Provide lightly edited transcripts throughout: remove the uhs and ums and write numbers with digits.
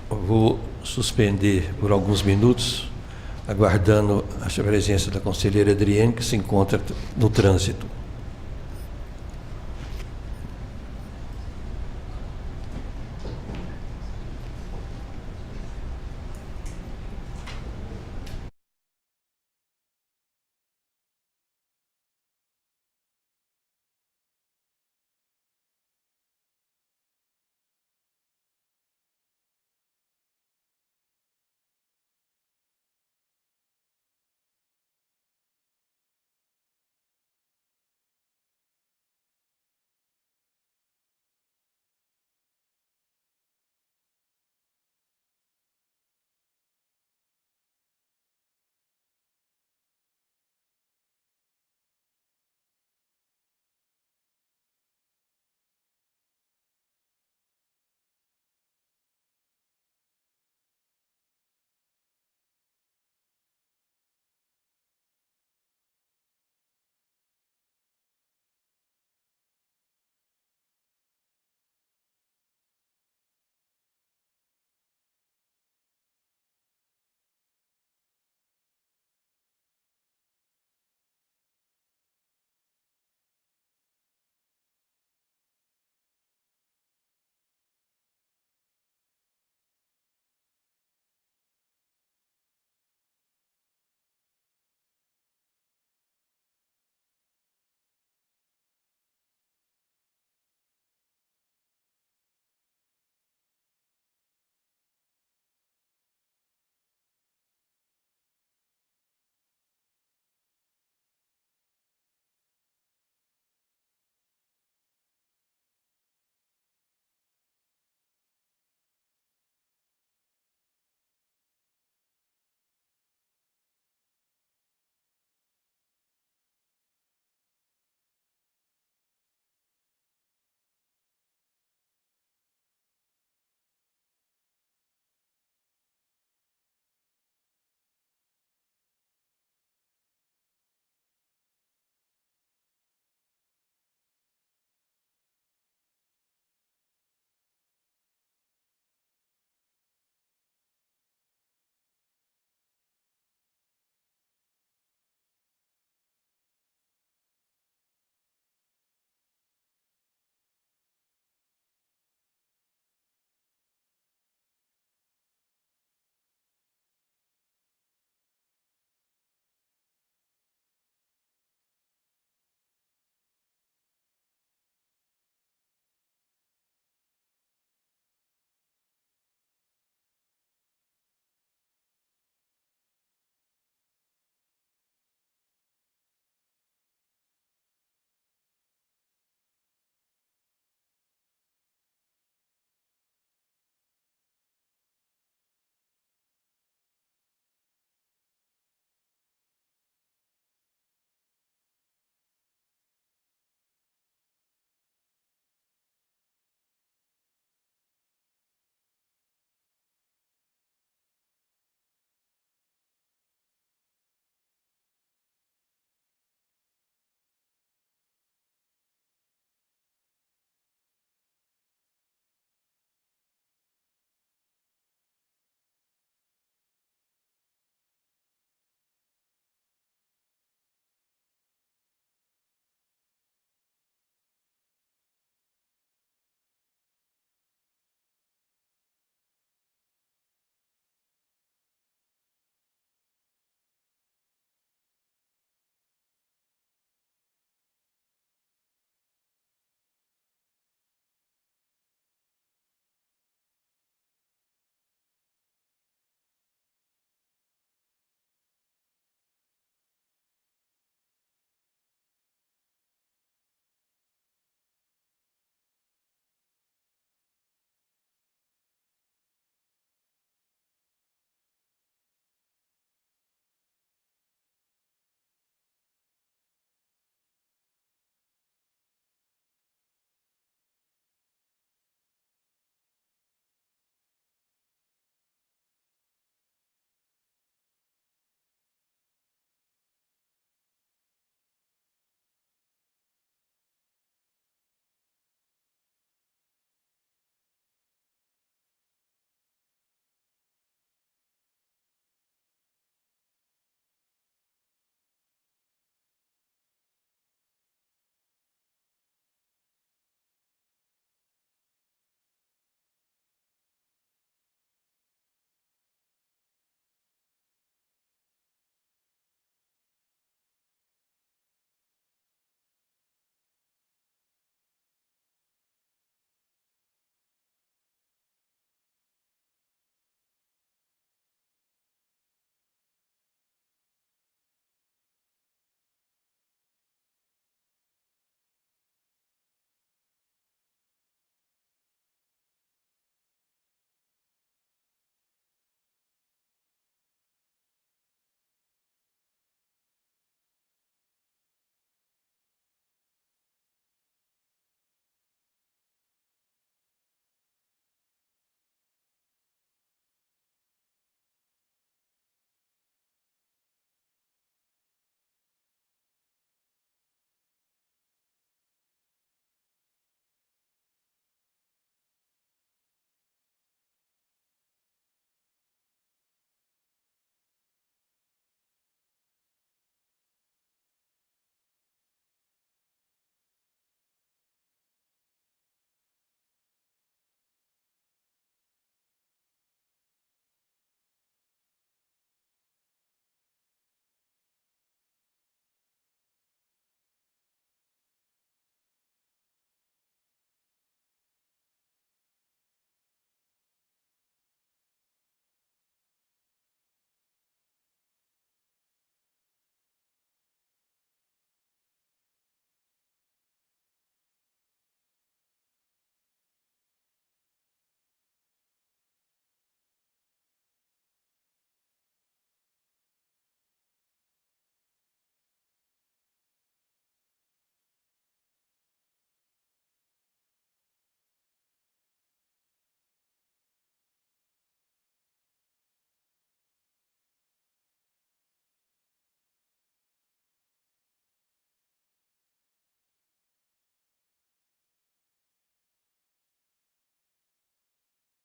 Vou suspender por alguns minutos, aguardando a presença da conselheira Adriane, que se encontra no trânsito.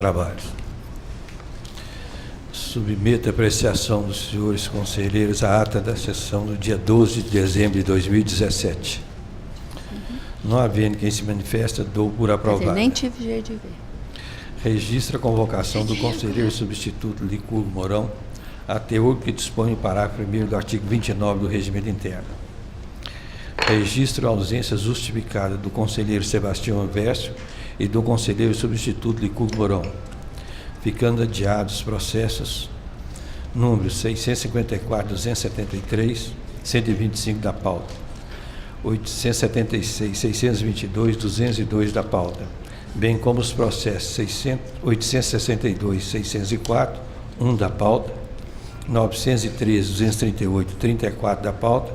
Trabalhos. Submeto a apreciação dos senhores conselheiros a ata da sessão do dia 12 de dezembro de 2017. Não havendo quem se manifesta, dou por aprovado. Nem tive jeito de ver. Registra a convocação do conselheiro substituto Licurgo Mourão, a teor que dispõe o parágrafo 1º do artigo 29 do Regimento Interno. Registra a ausência justificada do conselheiro Sebastião Anvércio e do conselheiro substituto Licurgo Mourão, ficando adiados os processos números 654-273, 125 da pauta, 876, 622, 202 da pauta, bem como os processos 862, 604, 1 da pauta, 913, 238, 34 da pauta,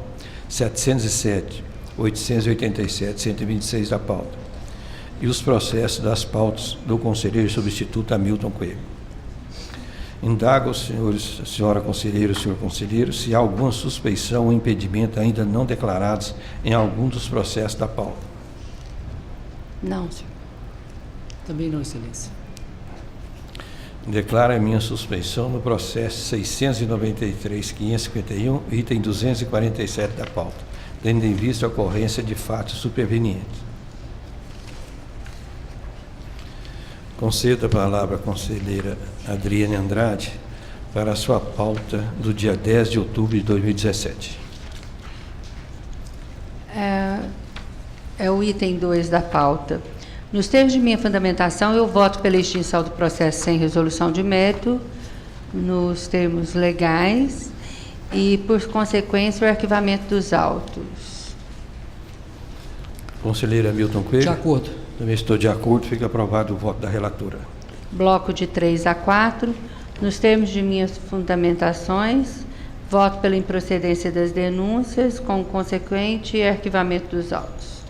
707, 887, 126 da pauta, e os processos das pautas do conselheiro substituto Hamilton Coelho. Indago aos senhores, senhora conselheira e senhor conselheiro, se há alguma suspeição ou impedimento ainda não declarados em algum dos processos da pauta. Não, senhor. Também não, excelência. Declaro a minha suspeição no processo 693.551, item 247 da pauta, tendo em vista a ocorrência de fatos supervenientes. Concedo a palavra à conselheira Adriane Andrade para a sua pauta do dia 10 de outubro de 2017. É o item 2 da pauta. Nos termos de minha fundamentação, eu voto pela extinção do processo sem resolução de mérito, nos termos legais, e, por consequência, o arquivamento dos autos. Conselheira Hamilton Coelho. De acordo. Também estou de acordo, fica aprovado o voto da relatora. Bloco de 3 a 4. Nos termos de minhas fundamentações, voto pela improcedência das denúncias, com consequente arquivamento dos autos.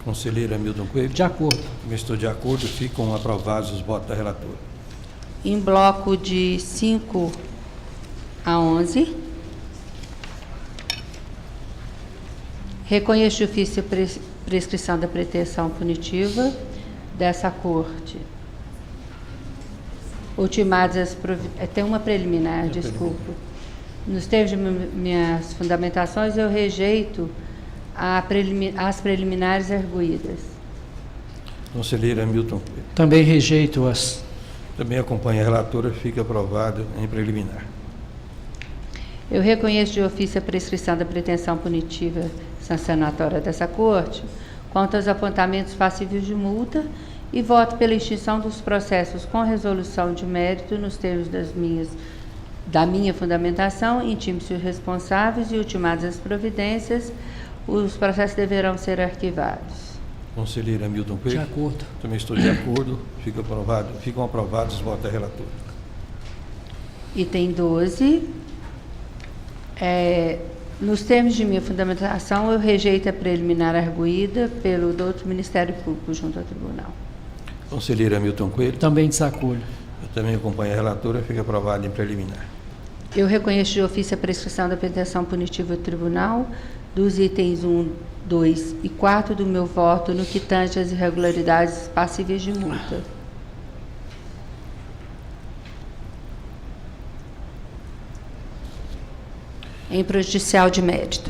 Conselheira Hamilton Coelho. De acordo. Também estou de acordo, ficam aprovados os votos da relatora. Em bloco de 5 a 11, reconheço de ofício prescrição da pretensão punitiva dessa Corte. Ultimadas tem uma preliminar, desculpa. Nos termos de minhas fundamentações, eu rejeito as preliminares arguídas. Conselheira Hamilton Coelho. Também rejeito-as. Também acompanha a relatora, fica aprovado em preliminar. Eu reconheço de ofício a prescrição da pretensão punitiva sancionatória dessa Corte, quanto aos apontamentos passíveis de multa, e voto pela extinção dos processos com resolução de mérito nos termos da minha fundamentação, intime-se os responsáveis e ultimadas as providências, os processos deverão ser arquivados. Conselheira Hamilton Coelho. De acordo. Também estou de acordo, ficam aprovados os votos da relatora. Item 12. Nos termos de minha fundamentação, eu rejeito a preliminar arguída pelo doutor Ministério Público junto ao Tribunal. Conselheira Hamilton Coelho. Também desacordo. Eu também acompanho a relatora, fica aprovado em preliminar. Eu reconheço de ofício a prescrição da pretensão punitiva do Tribunal dos itens 1, 2 e 4 do meu voto no que tange às irregularidades passíveis de multa. Em prejudicial de mérito.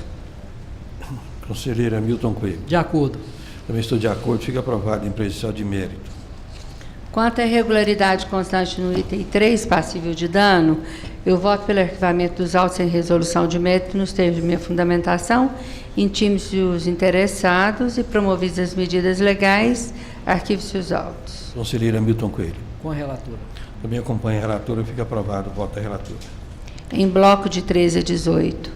Conselheira Hamilton Coelho. De acordo. Também estou de acordo, fica aprovado em prejudicial de mérito. Quanto à irregularidade constante no item 3, passível de dano, eu voto pelo arquivamento dos autos sem resolução de mérito nos termos de minha fundamentação, intime-se os interessados e promovidas as medidas legais, arquive-se os autos. Conselheira Hamilton Coelho. Com a relatora. Também acompanha a relatora, fica aprovado o voto da relatora. Em bloco de 13 a 18,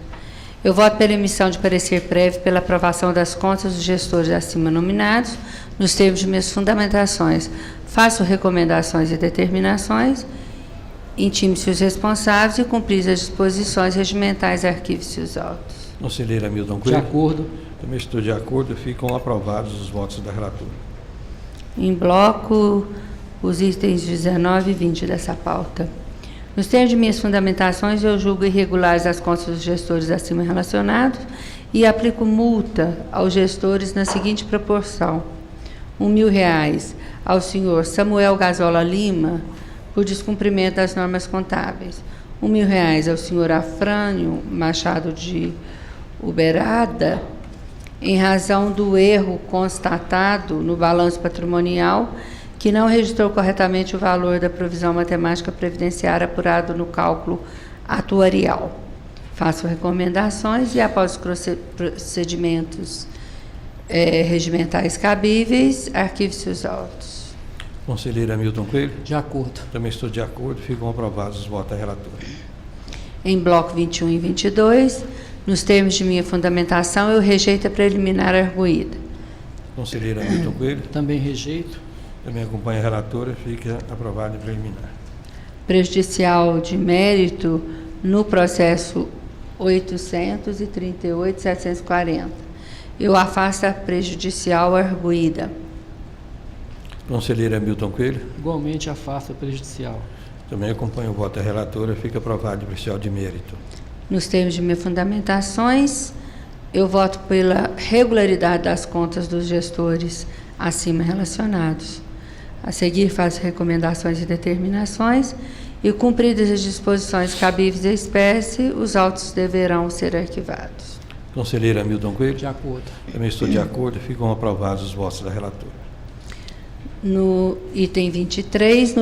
eu voto pela emissão de parecer prévio pela aprovação das contas dos gestores acima nominados, nos termos de minhas fundamentações. Faço recomendações e determinações, intime-se os responsáveis e cumprir as disposições regimentais, arquive-se os autos. Conselheira Hamilton De Coelho. acordo. Também estou de acordo, ficam aprovados os votos da relatora. Em bloco, os itens 19 e 20 dessa pauta. Nos termos de minhas fundamentações, eu julgo irregulares as contas dos gestores acima relacionados e aplico multa aos gestores na seguinte proporção: R$ 1.000 ao senhor Samuel Gazola Lima, por descumprimento das normas contábeis. R$ 1.000 ao senhor Afrânio Machado de Uberada, em razão do erro constatado no balanço patrimonial, que não registrou corretamente o valor da provisão matemática previdenciária apurado no cálculo atuarial. Faço recomendações e, após os procedimentos regimentais cabíveis, arquive-se os autos. Conselheiro Hamilton Coelho. De acordo. Também estou de acordo. Ficam aprovados os votos da relatora. Em bloco 21 e 22, nos termos de minha fundamentação, eu rejeito a preliminar arguída. Conselheiro Hamilton Coelho. Também rejeito. Também acompanha a relatora. Fica aprovado em preliminar. Prejudicial de mérito no processo 838.740. Eu afasto a prejudicial arguída. Conselheiro Hamilton Coelho. Igualmente afasto a prejudicial. Também acompanha o voto da relatora. Fica aprovado em prejudicial de mérito. Nos termos de minhas fundamentações, eu voto pela regularidade das contas dos gestores acima relacionados. A seguir, faço recomendações e determinações e, cumpridas as disposições cabíveis da espécie, os autos deverão ser arquivados. Conselheiro Hamilton Coelho. De acordo. Também estou de acordo. Ficam aprovados os votos da relatora. No item 23,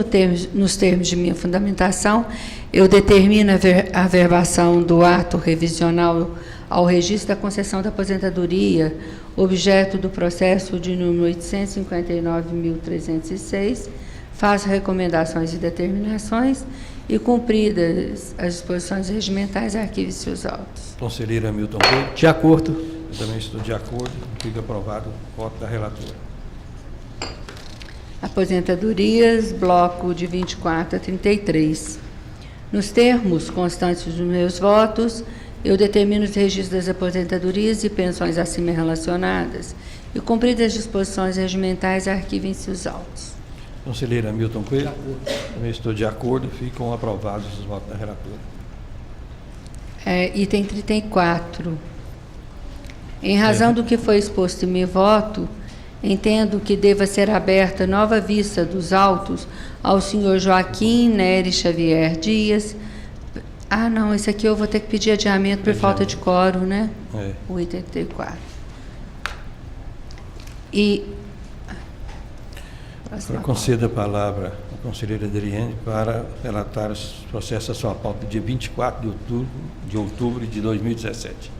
nos termos de minha fundamentação, eu determino a averbação do ato revisional ao registro da concessão da aposentadoria, objeto do processo de número 859.306, faço recomendações e determinações e, cumpridas as disposições regimentais, arquive-se os autos. Conselheiro Hamilton Coelho. De acordo. Eu também estou de acordo. Fica aprovado o voto da relatora. Aposentadorias, bloco de 24 a 33. Nos termos constantes dos meus votos, eu determino os registros das aposentadorias e pensões acima relacionadas e, cumpridas as disposições regimentais, arquivem-se os autos. Conselheiro Hamilton De Coelho. acordo. Também estou de acordo. Ficam aprovados os votos da relatora. Item 34. Em razão do que foi exposto em meu voto, entendo que deva ser aberta nova vista dos autos ao senhor Joaquim Nery Xavier Dias. Ah, não, esse aqui eu vou ter que pedir adiamento por falta de quórum, né? É. O item 34. E... Conceda a palavra à conselheira Adriane para relatar os processos da sua pauta dia 24 de outubro de 2017.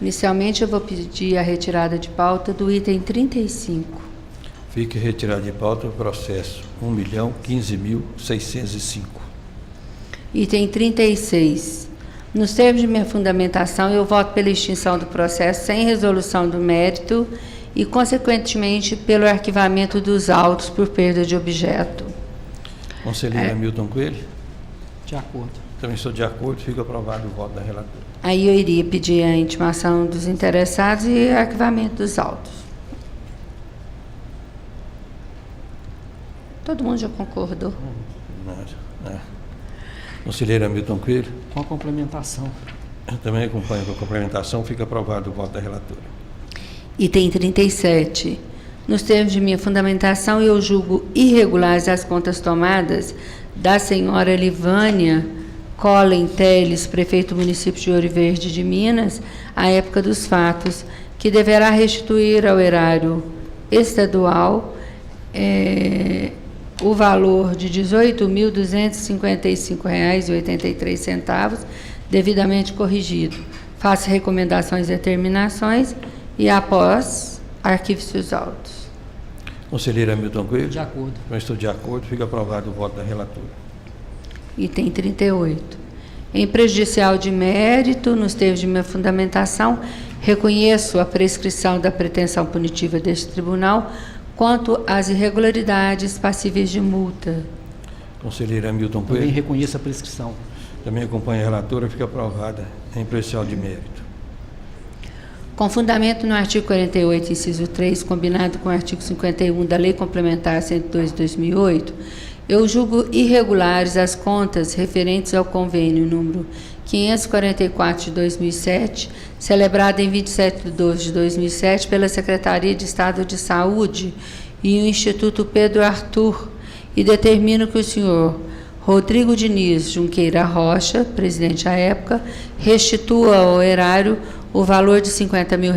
Inicialmente, eu vou pedir a retirada de pauta do item 35. Fique retirado de pauta o processo 1.015.605. Item 36. Nos termos de minha fundamentação, eu voto pela extinção do processo sem resolução do mérito e, consequentemente, pelo arquivamento dos autos por perda de objeto. Conselheiro Hamilton Coelho. De acordo. Também estou de acordo. Fica aprovado o voto da relatora. Aí eu iria pedir a intimação dos interessados e arquivamento dos autos. Todo mundo já concordou? Nada. Conselheiro Hamilton Coelho. Com a complementação. Eu também acompanho com a complementação. Fica aprovado o voto da relatora. Item 37. Nos termos de minha fundamentação, eu julgo irregulares as contas tomadas da senhora Livânia Collen Teles, prefeito do município de Ouro Verde de Minas, à época dos fatos, que deverá restituir ao erário estadual o valor de R$ 18.255,83, devidamente corrigido. Faço recomendações e determinações e, após, arquive-se os autos. Conselheiro Hamilton Coelho. De acordo. Também estou de acordo. Fica aprovado o voto da relatora. Item 38. Em prejudicial de mérito, nos termos de minha fundamentação, reconheço a prescrição da pretensão punitiva deste tribunal quanto às irregularidades passíveis de multa. Conselheiro Hamilton Também Coelho. reconheço a prescrição. Também acompanha a relatora. Fica aprovada em prejudicial de mérito. Com fundamento no artigo 48, inciso 3, combinado com o artigo 51 da Lei Complementar 102 de 2008, eu julgo irregulares as contas referentes ao convênio número 544 de 2007, celebrado em 27 de 12 de 2007 pela Secretaria de Estado de Saúde e o Instituto Pedro Arthur, e determino que o senhor Rodrigo Diniz Junqueira Rocha, presidente à época, restitua ao erário o valor de R$50 mil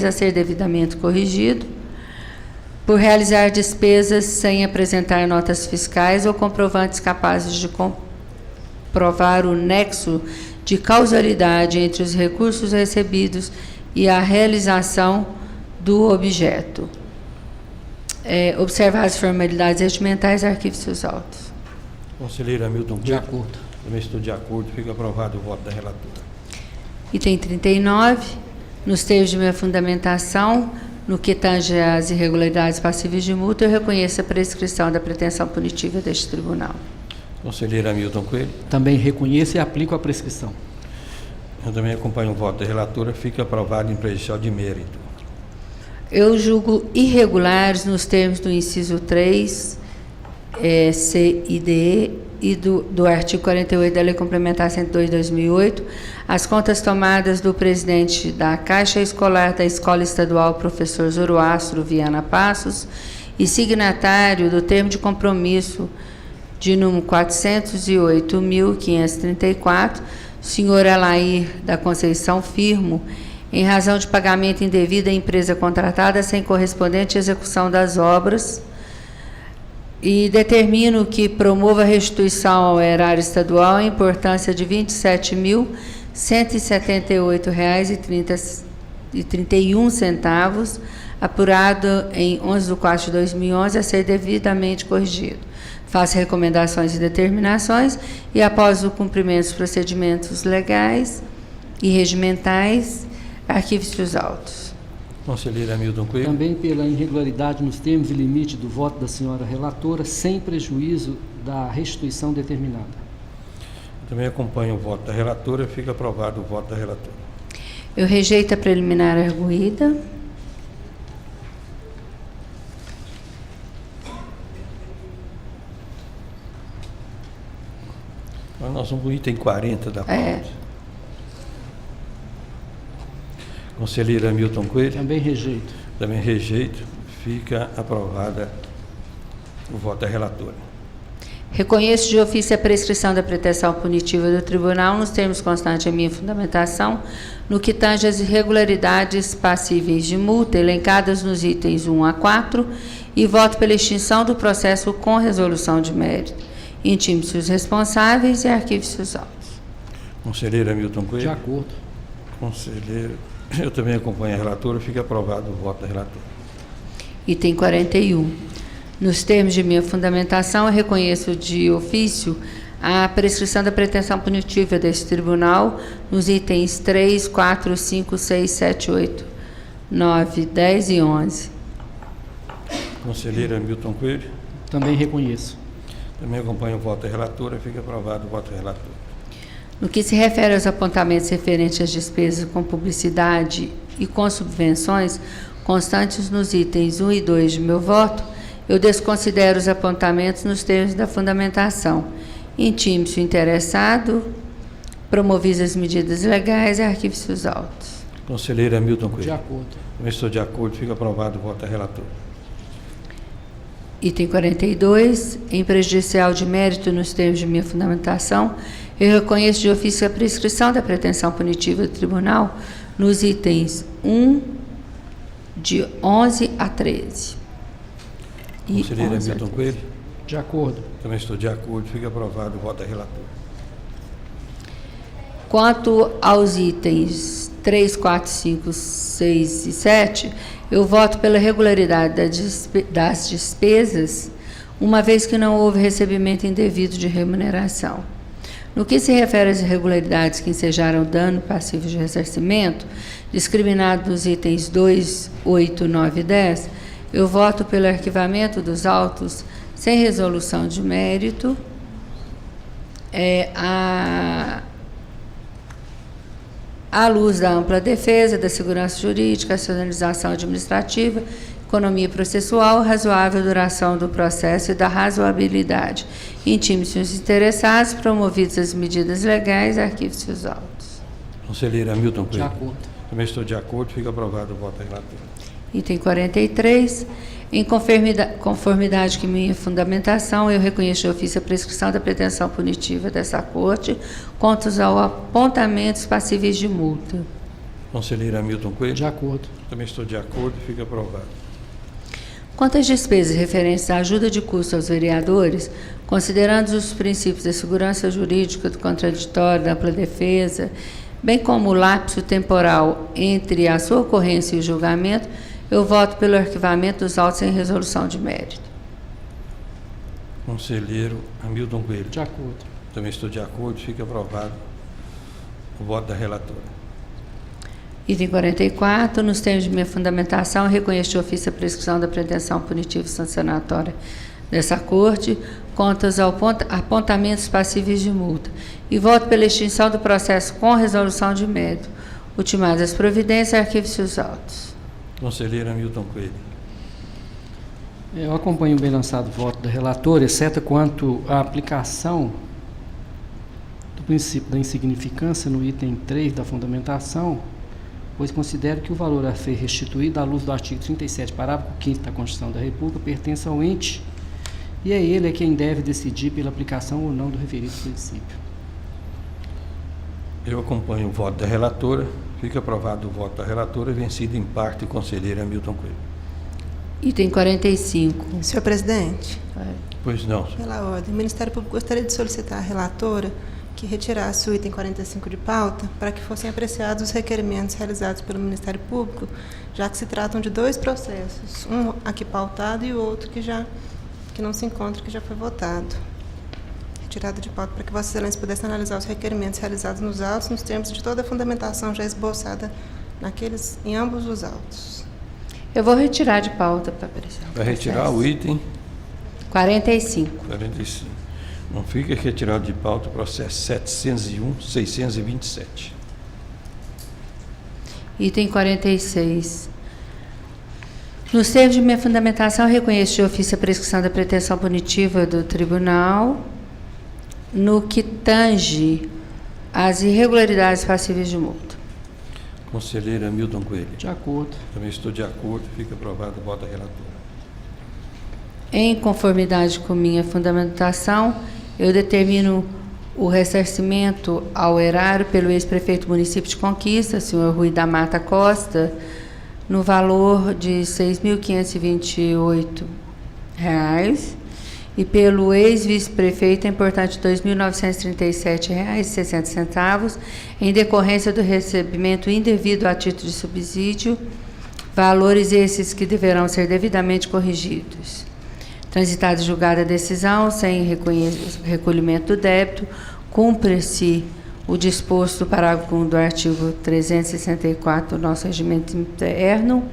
a ser devidamente corrigido, por realizar despesas sem apresentar notas fiscais ou comprovantes capazes de comprovar o nexo de causalidade entre os recursos recebidos e a realização do objeto. Observar as formalidades regimentais, arquive seus autos. Conselheiro Hamilton De Coelho. acordo. Também estou de acordo. Fica aprovado o voto da relatora. Item 39, nos termos de minha fundamentação, no que tange às irregularidades passíveis de multa, eu reconheço a prescrição da pretensão punitiva deste tribunal. Conselheiro Hamilton Coelho. Também reconheço e aplico a prescrição. Eu também acompanho o voto da relatora. Fica aprovado em prejudicial de mérito. Eu julgo irregulares, nos termos do inciso 3, C e D, e do artigo 48 da Lei Complementar 102 de 2008, as contas tomadas do presidente da Caixa Escolar da Escola Estadual Professor Zoroastro Viana Passos e signatário do termo de compromisso de número 408.534, senhor Alair da Conceição Firmo, em razão de pagamento indevido à empresa contratada sem correspondente execução das obras, e determino que promova a restituição ao erário estadual a importância de R$ 27.178,31, apurado em 11/4 de 2011, a ser devidamente corrigido. Faço recomendações e determinações e, após o cumprimento dos procedimentos legais e regimentais, arquive-se os autos. Conselheiro Hamilton Coelho. Também pela irregularidade nos termos e limite do voto da senhora relatora, sem prejuízo da restituição determinada. Eu também acompanho o voto da relatora. Fica aprovado o voto da relatora. Eu rejeito a preliminar arguída. Agora nós vamos para o item 40 da pauta. Conselheiro Hamilton Coelho. Também rejeito. Também rejeito. Fica aprovada o voto da relatora. Reconheço de ofício a prescrição da pretensão punitiva do tribunal nos termos constantes em minha fundamentação, no que tange às irregularidades passíveis de multa elencadas nos itens 1 a 4 e voto pela extinção do processo com resolução de mérito. Intime-se os responsáveis e arquive-se os autos. Conselheiro Hamilton Coelho. De acordo. Conselheiro, eu também acompanho a relatora. Fica aprovado o voto da relatora. Item 41. Nos termos de minha fundamentação, eu reconheço de ofício a prescrição da pretensão punitiva deste tribunal nos itens 3, 4, 5, 6, 7, 8, 9, 10 e 11. Conselheiro Hamilton Coelho. Também reconheço. Também acompanho o voto da relatora. Fica aprovado o voto da relatora. No que se refere aos apontamentos referentes às despesas com publicidade e com subvenções constantes nos itens 1 e 2 de meu voto, eu desconsidero os apontamentos nos termos da fundamentação. Intime-se o interessado, promovidas as medidas legais e arquive-se os autos. Conselheiro Hamilton Coelho. De acordo. Também estou de acordo. Fica aprovado o voto da relatora. Item 42, em prejudicial de mérito nos termos de minha fundamentação, eu reconheço de ofício a prescrição da pretensão punitiva do tribunal nos itens 1, de 11 a 13. Conselheiro 11 a Hamilton 13. Coelho. De acordo. Também estou de acordo. Fica aprovado o voto da relatora. Quanto aos itens 3, 4, 5, 6 e 7, eu voto pela regularidade das despesas, uma vez que não houve recebimento indevido de remuneração. No que se refere às irregularidades que ensejaram dano passivo de ressarcimento, discriminado nos itens 2, 8, 9 e 10, eu voto pelo arquivamento dos autos sem resolução de mérito, à luz da ampla defesa, da segurança jurídica, racionalização administrativa, economia processual, razoável duração do processo e da razoabilidade. Intime-se os interessados, promovidas as medidas legais, arquive-se os autos. Conselheiro Hamilton De Coelho. acordo. Também estou de acordo. Fica aprovado o voto da relatora. Item 43. Em conformidade com minha fundamentação, eu reconheço de ofício a prescrição da pretensão punitiva dessa Corte contra os apontamentos passíveis de multa. Conselheiro Hamilton Coelho. De acordo. Também estou de acordo, fica aprovado. Quanto às despesas referentes à ajuda de custo aos vereadores, considerando os princípios da segurança jurídica, do contraditório, da ampla defesa, bem como o lapso temporal entre a sua ocorrência e o julgamento, eu voto pelo arquivamento dos autos em resolução de mérito. Conselheiro Hamilton Coelho. De acordo. Também estou de acordo, fica aprovado o voto da relatora. Item 44. Nos termos de minha fundamentação, eu reconheço de ofício a prescrição da pretensão punitiva e sancionatória dessa Corte contra os apontamentos passíveis de multa e voto pela extinção do processo com resolução de mérito. Ultimadas as providências, arquive-se os autos. Conselheiro Hamilton Coelho. Eu acompanho o bem lançado voto da relatora, exceto quanto à aplicação do princípio da insignificância no item 3 da fundamentação, pois considero que o valor a ser restituído à luz do artigo 37, parágrafo 5º da Constituição da República, pertence ao ente e é ele quem deve decidir pela aplicação ou não do referido princípio. Eu acompanho o voto da relatora, fica aprovado o voto da relatora, vencido em parte o conselheiro Hamilton Coelho. Item 45. Senhor presidente, Pois não, pela ordem, o Ministério Público gostaria de solicitar à relatora que retirasse o item 45 de pauta para que fossem apreciados os requerimentos realizados pelo Ministério Público, já que se tratam de dois processos, um aqui pautado e o outro que não se encontra, que já foi votado. Retirada de pauta para que Vossa Excelência pudesse analisar os requerimentos realizados nos autos, nos termos de toda a fundamentação já esboçada em ambos os autos. Eu vou retirar de pauta para apreciar. vai retirar o item 45. 45. Não fica retirado de pauta o processo 701-627. Item 46. Nos termos de minha fundamentação, eu reconheço de ofício a prescrição da pretensão punitiva do tribunal no que tange às irregularidades passíveis de multa. Conselheiro Hamilton Coelho. De acordo. Também estou de acordo, fica aprovado o voto da relatora. Em conformidade com minha fundamentação, eu determino o ressarcimento ao erário pelo ex-prefeito do município de Conquista, senhor Rui da Mata Costa, no valor de R$ 6.528, e pelo ex-vice-prefeito, importante R$ 2.937,60, em decorrência do recebimento indevido a título de subsídio, valores esses que deverão ser devidamente corrigidos. Transitada e julgada a decisão, sem recolhimento do débito, cumpre-se o disposto do parágrafo 1 do artigo 364 do nosso regimento interno,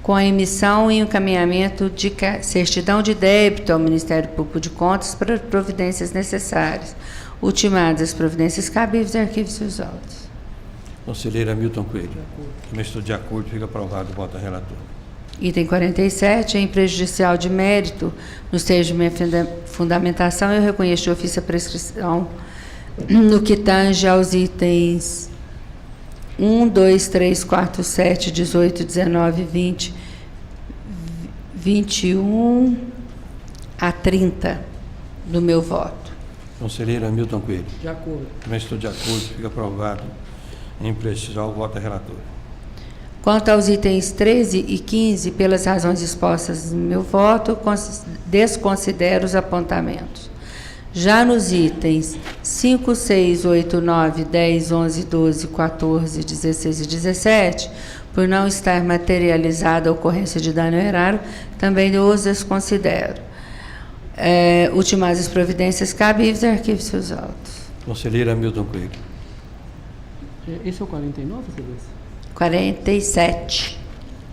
com a emissão e encaminhamento de certidão de débito ao Ministério Público de Contas para providências necessárias. Ultimadas as providências cabíveis, arquive-se os autos. Conselheiro Hamilton Coelho. Também estou de acordo, fica aprovado o voto da relatora. Item 47, em prejudicial de mérito, nos termos de minha fundamentação, eu reconheço de ofício a prescrição no que tange aos itens 1, 2, 3, 4, 7, 18, 19, 20, 21 a 30 do meu voto. Conselheiro Hamilton Coelho. De acordo. Também estou de acordo, fica aprovado em prestigiar o voto da relatora. Quanto aos itens 13 e 15, pelas razões expostas no meu voto, desconsidero os apontamentos. Já nos itens 5, 6, 8, 9, 10, 11, 12, 14, 16 e 17, por não estar materializada a ocorrência de dano erário, também os desconsidero. Ultimadas as providências cabíveis, arquive-se os autos. Conselheiro Hamilton Coelho. Esse é o 49, Celeste? 47.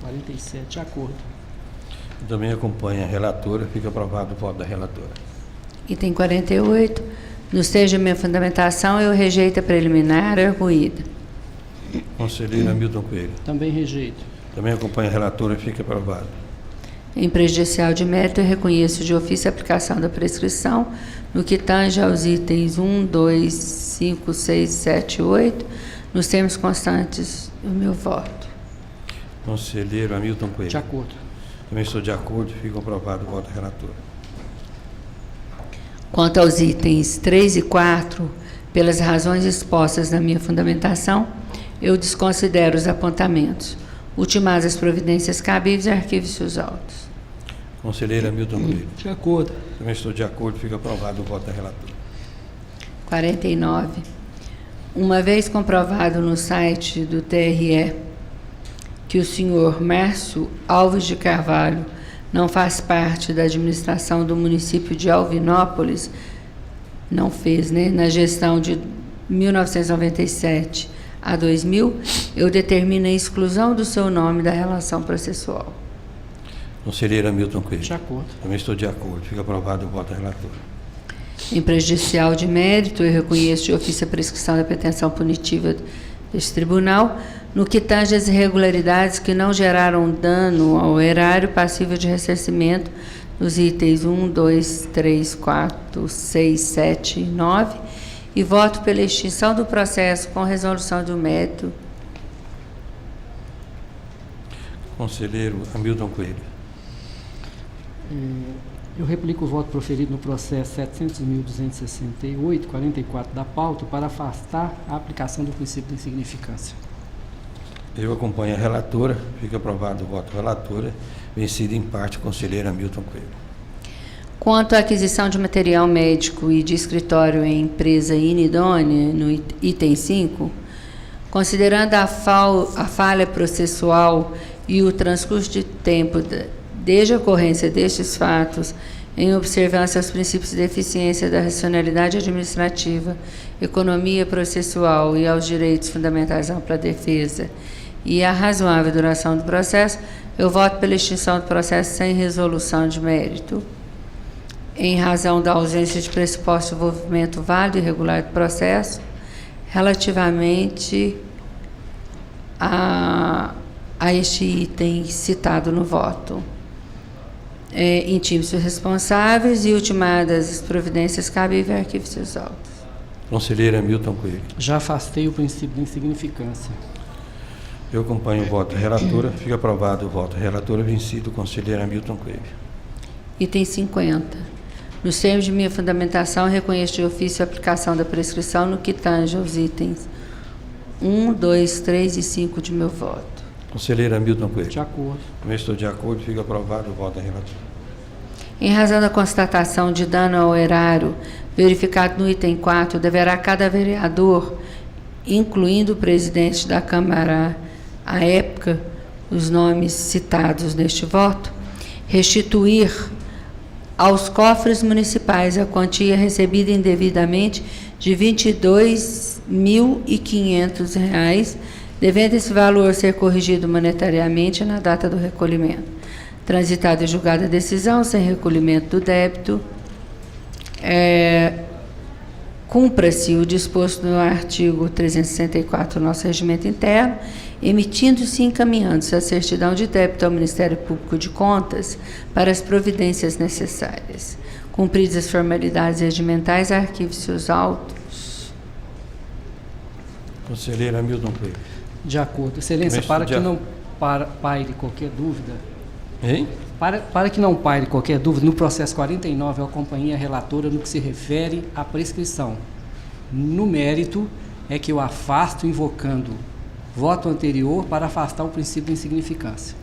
47, de acordo. Também acompanha a relatora, fica aprovado o voto da relatora. Item 48. Nos termos de minha fundamentação, eu rejeito a preliminar arguída. Conselheiro Hamilton Coelho. Também rejeito. Também acompanha a relatora, fica aprovado. Em prejudicial de mérito, eu reconheço de ofício a aplicação da prescrição no que tange aos itens 1, 2, 5, 6, 7 e 8, nos termos constantes do meu voto. Conselheiro Hamilton Coelho. De acordo. Também estou de acordo, fica aprovado o voto da relatora. Quanto aos itens 3 e 4, pelas razões expostas na minha fundamentação, eu desconsidero os apontamentos. Ultimadas as providências cabíveis, arquive seus autos. Conselheiro Hamilton Coelho. De acordo. Também estou de acordo, fica aprovado o voto da relatora. 49. Uma vez comprovado no site do TRE que o senhor Márcio Alves de Carvalho não faz parte da administração do município de Alvinópolis, não fez, né? Na gestão de 1997 a 2000, eu determino a exclusão do seu nome da relação processual. Conselheiro Hamilton Coelho. De acordo. Também estou de acordo, fica aprovado o voto da relatora. Em prejudicial de mérito, eu reconheço de ofício a prescrição da pretensão punitiva deste tribunal, no que tange às irregularidades que não geraram dano ao erário passível de ressarcimento nos itens 1, 2, 3, 4, 6, 7 e 9, e voto pela extinção do processo com resolução do mérito. Conselheiro Hamilton Coelho. Eu replico o voto proferido no processo 700.268, 44 da pauta, para afastar a aplicação do princípio de insignificância. Eu acompanho a relatora, fica aprovado o voto da relatora, vencido em parte o conselheiro Hamilton Coelho. Quanto à aquisição de material médico e de escritório em empresa inidônea, no item 5, considerando a falha processual e o transcurso de tempo desde a ocorrência destes fatos, em observância aos princípios de eficiência da racionalidade administrativa, economia processual e aos direitos fundamentais à ampla defesa e à razoável duração do processo, eu voto pela extinção do processo sem resolução de mérito. Em razão da ausência de pressuposto de envolvimento válido e regular do processo, relativamente a este item citado no voto. Intime-se os responsáveis e ultimadas as providências cabíveis, arquive seus autos. Conselheiro Hamilton Coelho. Já afastei o princípio de insignificância. Eu acompanho o voto da relatora, fica aprovado o voto da relatora, vencido o conselheiro Hamilton Coelho. Item 50. Nos termos de minha fundamentação, reconheço de ofício a aplicação da prescrição no que tange aos itens 1, 2, 3 e 5 de meu voto. Conselheiro Hamilton Coelho. De acordo. Também estou de acordo, fica aprovado o voto da relatora. Em razão da constatação de dano ao erário verificado no item 4, deverá cada vereador, incluindo o presidente da Câmara à época, os nomes citados neste voto, restituir aos cofres municipais a quantia recebida indevidamente de R$ 22.500, devendo esse valor ser corrigido monetariamente na data do recolhimento. Transitada e julgada a decisão, sem recolhimento do débito, cumpra-se o disposto no artigo 364 do nosso regimento interno, emitindo-se e encaminhando-se a certidão de débito ao Ministério Público de Contas para as providências necessárias. Cumpridas as formalidades regimentais, arquive-se os autos. Conselheiro Hamilton Coelho. De acordo. Excelência, para que não paire qualquer dúvida, Hein? para que não paire qualquer dúvida, no processo 49 eu acompanhei a relatora no que se refere à prescrição. No mérito é que eu afasto invocando voto anterior para afastar o princípio de insignificância.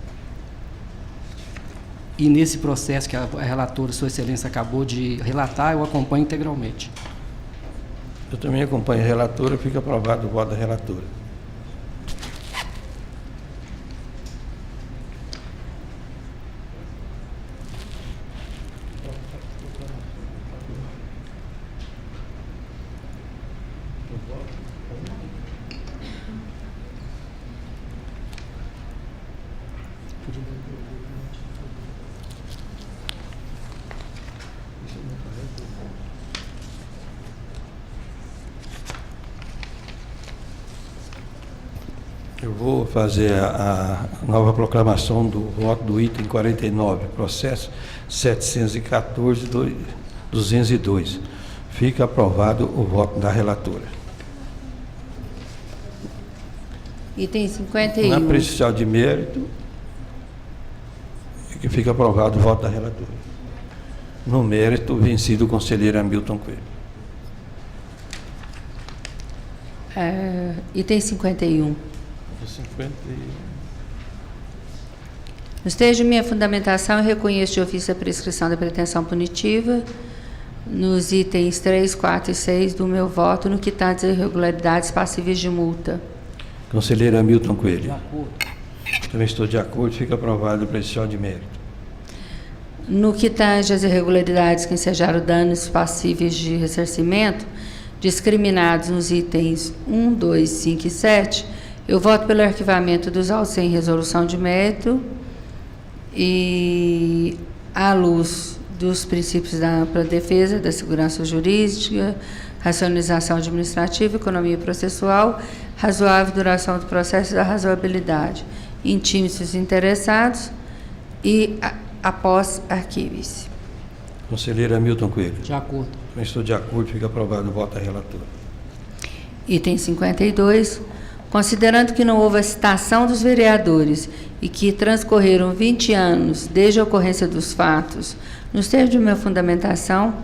E nesse processo que a relatora, Sua Excelência, acabou de relatar, eu acompanho integralmente. Eu também acompanho a relatora, fica aprovado o voto da relatora. Eu vou fazer a nova proclamação do voto do item 49, processo 714-202. Fica aprovado o voto da relatora. Item 51. Na prejudicial de mérito, que fica aprovado o voto da relatora. No mérito, vencido o conselheiro Hamilton Coelho. Item 51. 51. Nos termos de minha fundamentação, eu reconheço de ofício a prescrição da pretensão punitiva nos itens 3, 4 e 6 do meu voto, no que tange às irregularidades passíveis de multa. Conselheiro Hamilton Coelho. De acordo. Também estou de acordo, fica aprovado o prejudicial de mérito. No que tange às irregularidades que ensejaram danos passíveis de ressarcimento, discriminados nos itens 1, 2, 5 e 7, eu voto pelo arquivamento dos autos sem resolução de mérito e, à luz dos princípios da ampla defesa, da segurança jurídica, racionalização administrativa, economia processual, razoável duração do processo e da razoabilidade, intime-se os interessados e após arquive-se. Conselheiro Hamilton Coelho. De acordo. Também estou de acordo, fica aprovado o voto da relatora. Item 52. Considerando que não houve a citação dos vereadores e que transcorreram 20 anos desde a ocorrência dos fatos, nos termos de minha fundamentação,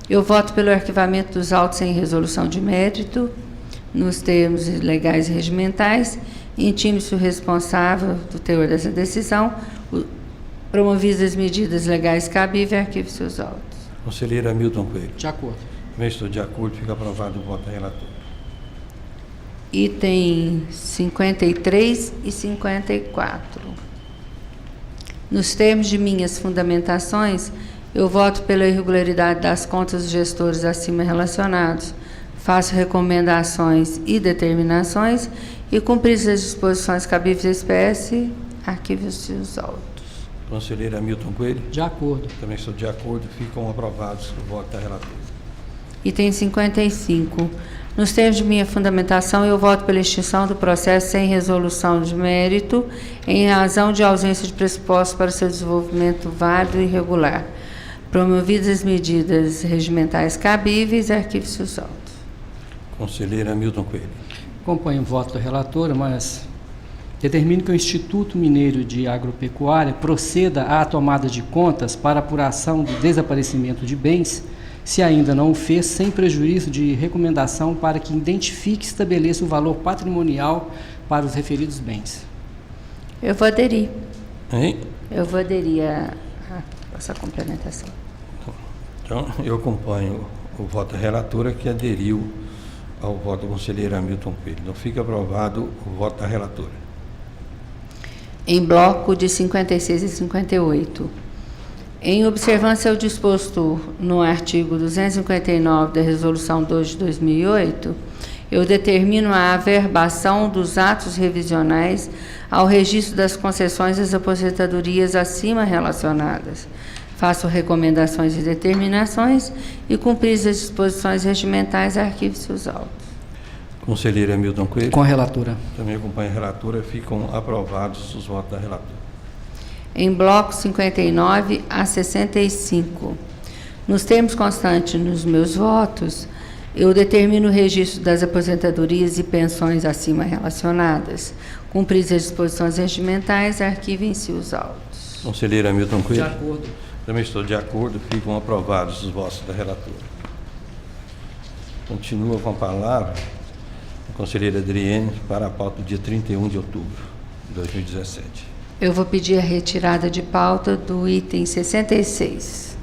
eu voto pelo arquivamento dos autos sem resolução de mérito, nos termos legais e regimentais, intime-se o responsável do teor dessa decisão, promovidas as medidas legais cabíveis, arquive-se os autos. Conselheiro Hamilton Coelho. De acordo. Também estou de acordo, fica aprovado o voto da relatora. Item 53 e 54. Nos termos de minhas fundamentações, eu voto pela irregularidade das contas dos gestores acima relacionados, faço recomendações e determinações e cumpridas as disposições cabíveis da espécie, arquive-se os autos. Conselheiro Hamilton Coelho. De acordo. Também estou de acordo, ficam aprovados o voto da relatora. Item 55. Nos termos de minha fundamentação, eu voto pela extinção do processo sem resolução de mérito, em razão de ausência de pressupostos para seu desenvolvimento válido e regular. Promovidas as medidas regimentais cabíveis, arquive-se os autos. Conselheiro Hamilton Coelho. Acompanho o voto da relatora, mas determino que o Instituto Mineiro de Agropecuária proceda à tomada de contas para apuração do desaparecimento de bens, se ainda não o fez, sem prejuízo de recomendação para que identifique e estabeleça o valor patrimonial para os referidos bens. Eu vou aderir. Hein? Eu vou aderir a essa complementação. Então, eu acompanho o voto da relatora, que aderiu ao voto do conselheiro Hamilton Coelho. Então, fica aprovado o voto da relatora. Em bloco de 56 e 58. Em observância ao disposto no artigo 259 da Resolução 2 de 2008, eu determino a averbação dos atos revisionais ao registro das concessões das aposentadorias acima relacionadas. Faço recomendações e determinações e cumpridas as disposições regimentais, arquive-se os autos. Conselheiro Hamilton Coelho. Com a relatora. Também acompanha a relatora, ficam aprovados os votos da relatora. Em bloco 59 a 65. Nos termos constantes nos meus votos, eu determino o registro das aposentadorias e pensões acima relacionadas. Cumpridas as disposições regimentais, arquivem-se os autos. Conselheiro Hamilton De Coelho. acordo. Também estou de acordo, ficam aprovados os votos da relatora. Continua com a palavra a conselheira Adriene para a pauta do dia 31 de outubro de 2017. Eu vou pedir a retirada de pauta do item 66.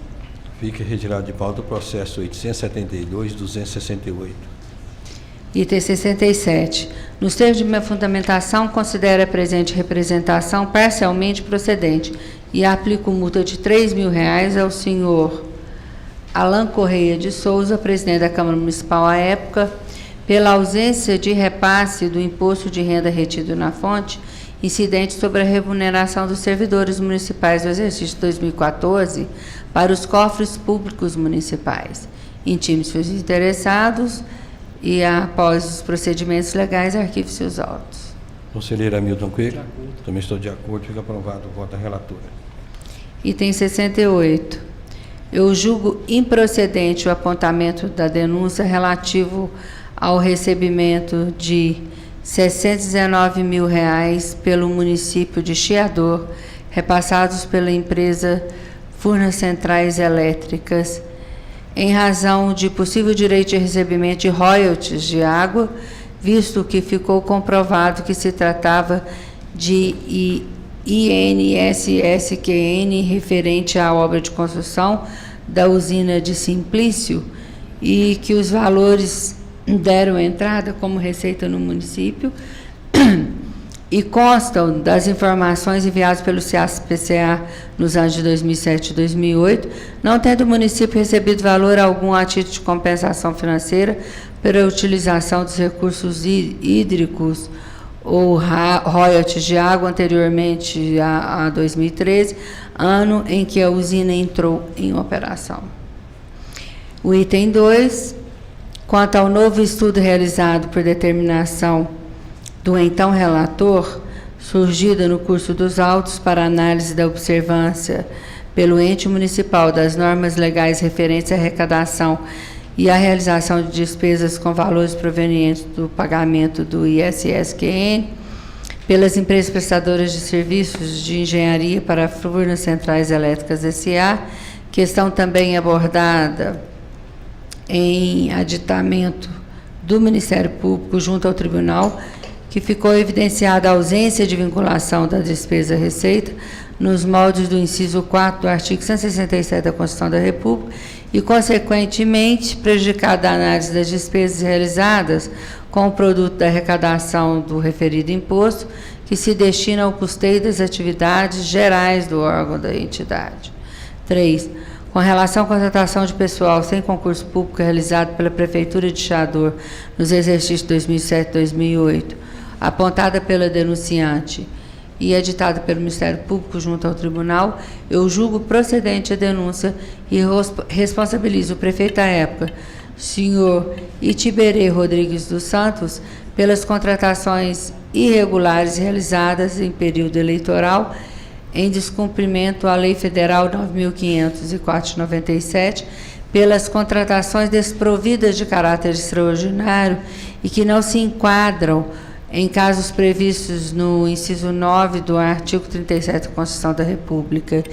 Fica retirado de pauta o processo 872-268. Item 67. Nos termos de minha fundamentação, considero a presente representação parcialmente procedente e aplico multa de R$3.000 ao senhor Alan Correia de Souza, presidente da Câmara Municipal à época, pela ausência de repasse do imposto de renda retido na fonte, incidente sobre a remuneração dos servidores municipais do exercício 2014 para os cofres públicos municipais. Intime-se os interessados e, após os procedimentos legais, arquive-se os autos. Conselheiro Hamilton Coelho. Também estou de acordo, fica aprovado o voto da relatora. Item 68. Eu julgo improcedente o apontamento da denúncia relativo ao recebimento de 619 mil reais pelo município de Chiador, repassados pela empresa Furnas Centrais Elétricas, em razão de possível direito de recebimento de royalties de água, visto que ficou comprovado que se tratava de INSSQN referente à obra de construção da usina de Simplício e que os valores deram entrada como receita no município e constam das informações enviadas pelo CEAS-PCA nos anos de 2007 e 2008, não tendo o município recebido valor algum a título de compensação financeira pela utilização dos recursos hídricos ou royalties de água anteriormente a 2013, ano em que a usina entrou em operação. O item 2, quanto ao novo estudo realizado por determinação do então relator, surgida no curso dos autos para análise da observância pelo ente municipal das normas legais referentes à arrecadação e à realização de despesas com valores provenientes do pagamento do ISSQN, pelas empresas prestadoras de serviços de engenharia para Furnas Centrais Elétricas S.A., questão também abordada em aditamento do Ministério Público junto ao Tribunal, que ficou evidenciada a ausência de vinculação da despesa-receita nos moldes do inciso 4 do artigo 167 da Constituição da República e, consequentemente, prejudicada a análise das despesas realizadas com o produto da arrecadação do referido imposto, que se destina ao custeio das atividades gerais do órgão da entidade. 3. Com relação à contratação de pessoal sem concurso público realizado pela Prefeitura de Chiador nos exercícios 2007 e 2008, apontada pela denunciante e editada pelo Ministério Público junto ao Tribunal, eu julgo procedente a denúncia e responsabilizo o prefeito à época, senhor Itiberê Rodrigues dos Santos, pelas contratações irregulares realizadas em período eleitoral, em descumprimento à Lei Federal 9.504/97, pelas contratações desprovidas de caráter extraordinário e que não se enquadram em casos previstos no inciso 9 do artigo 37 da Constituição da República,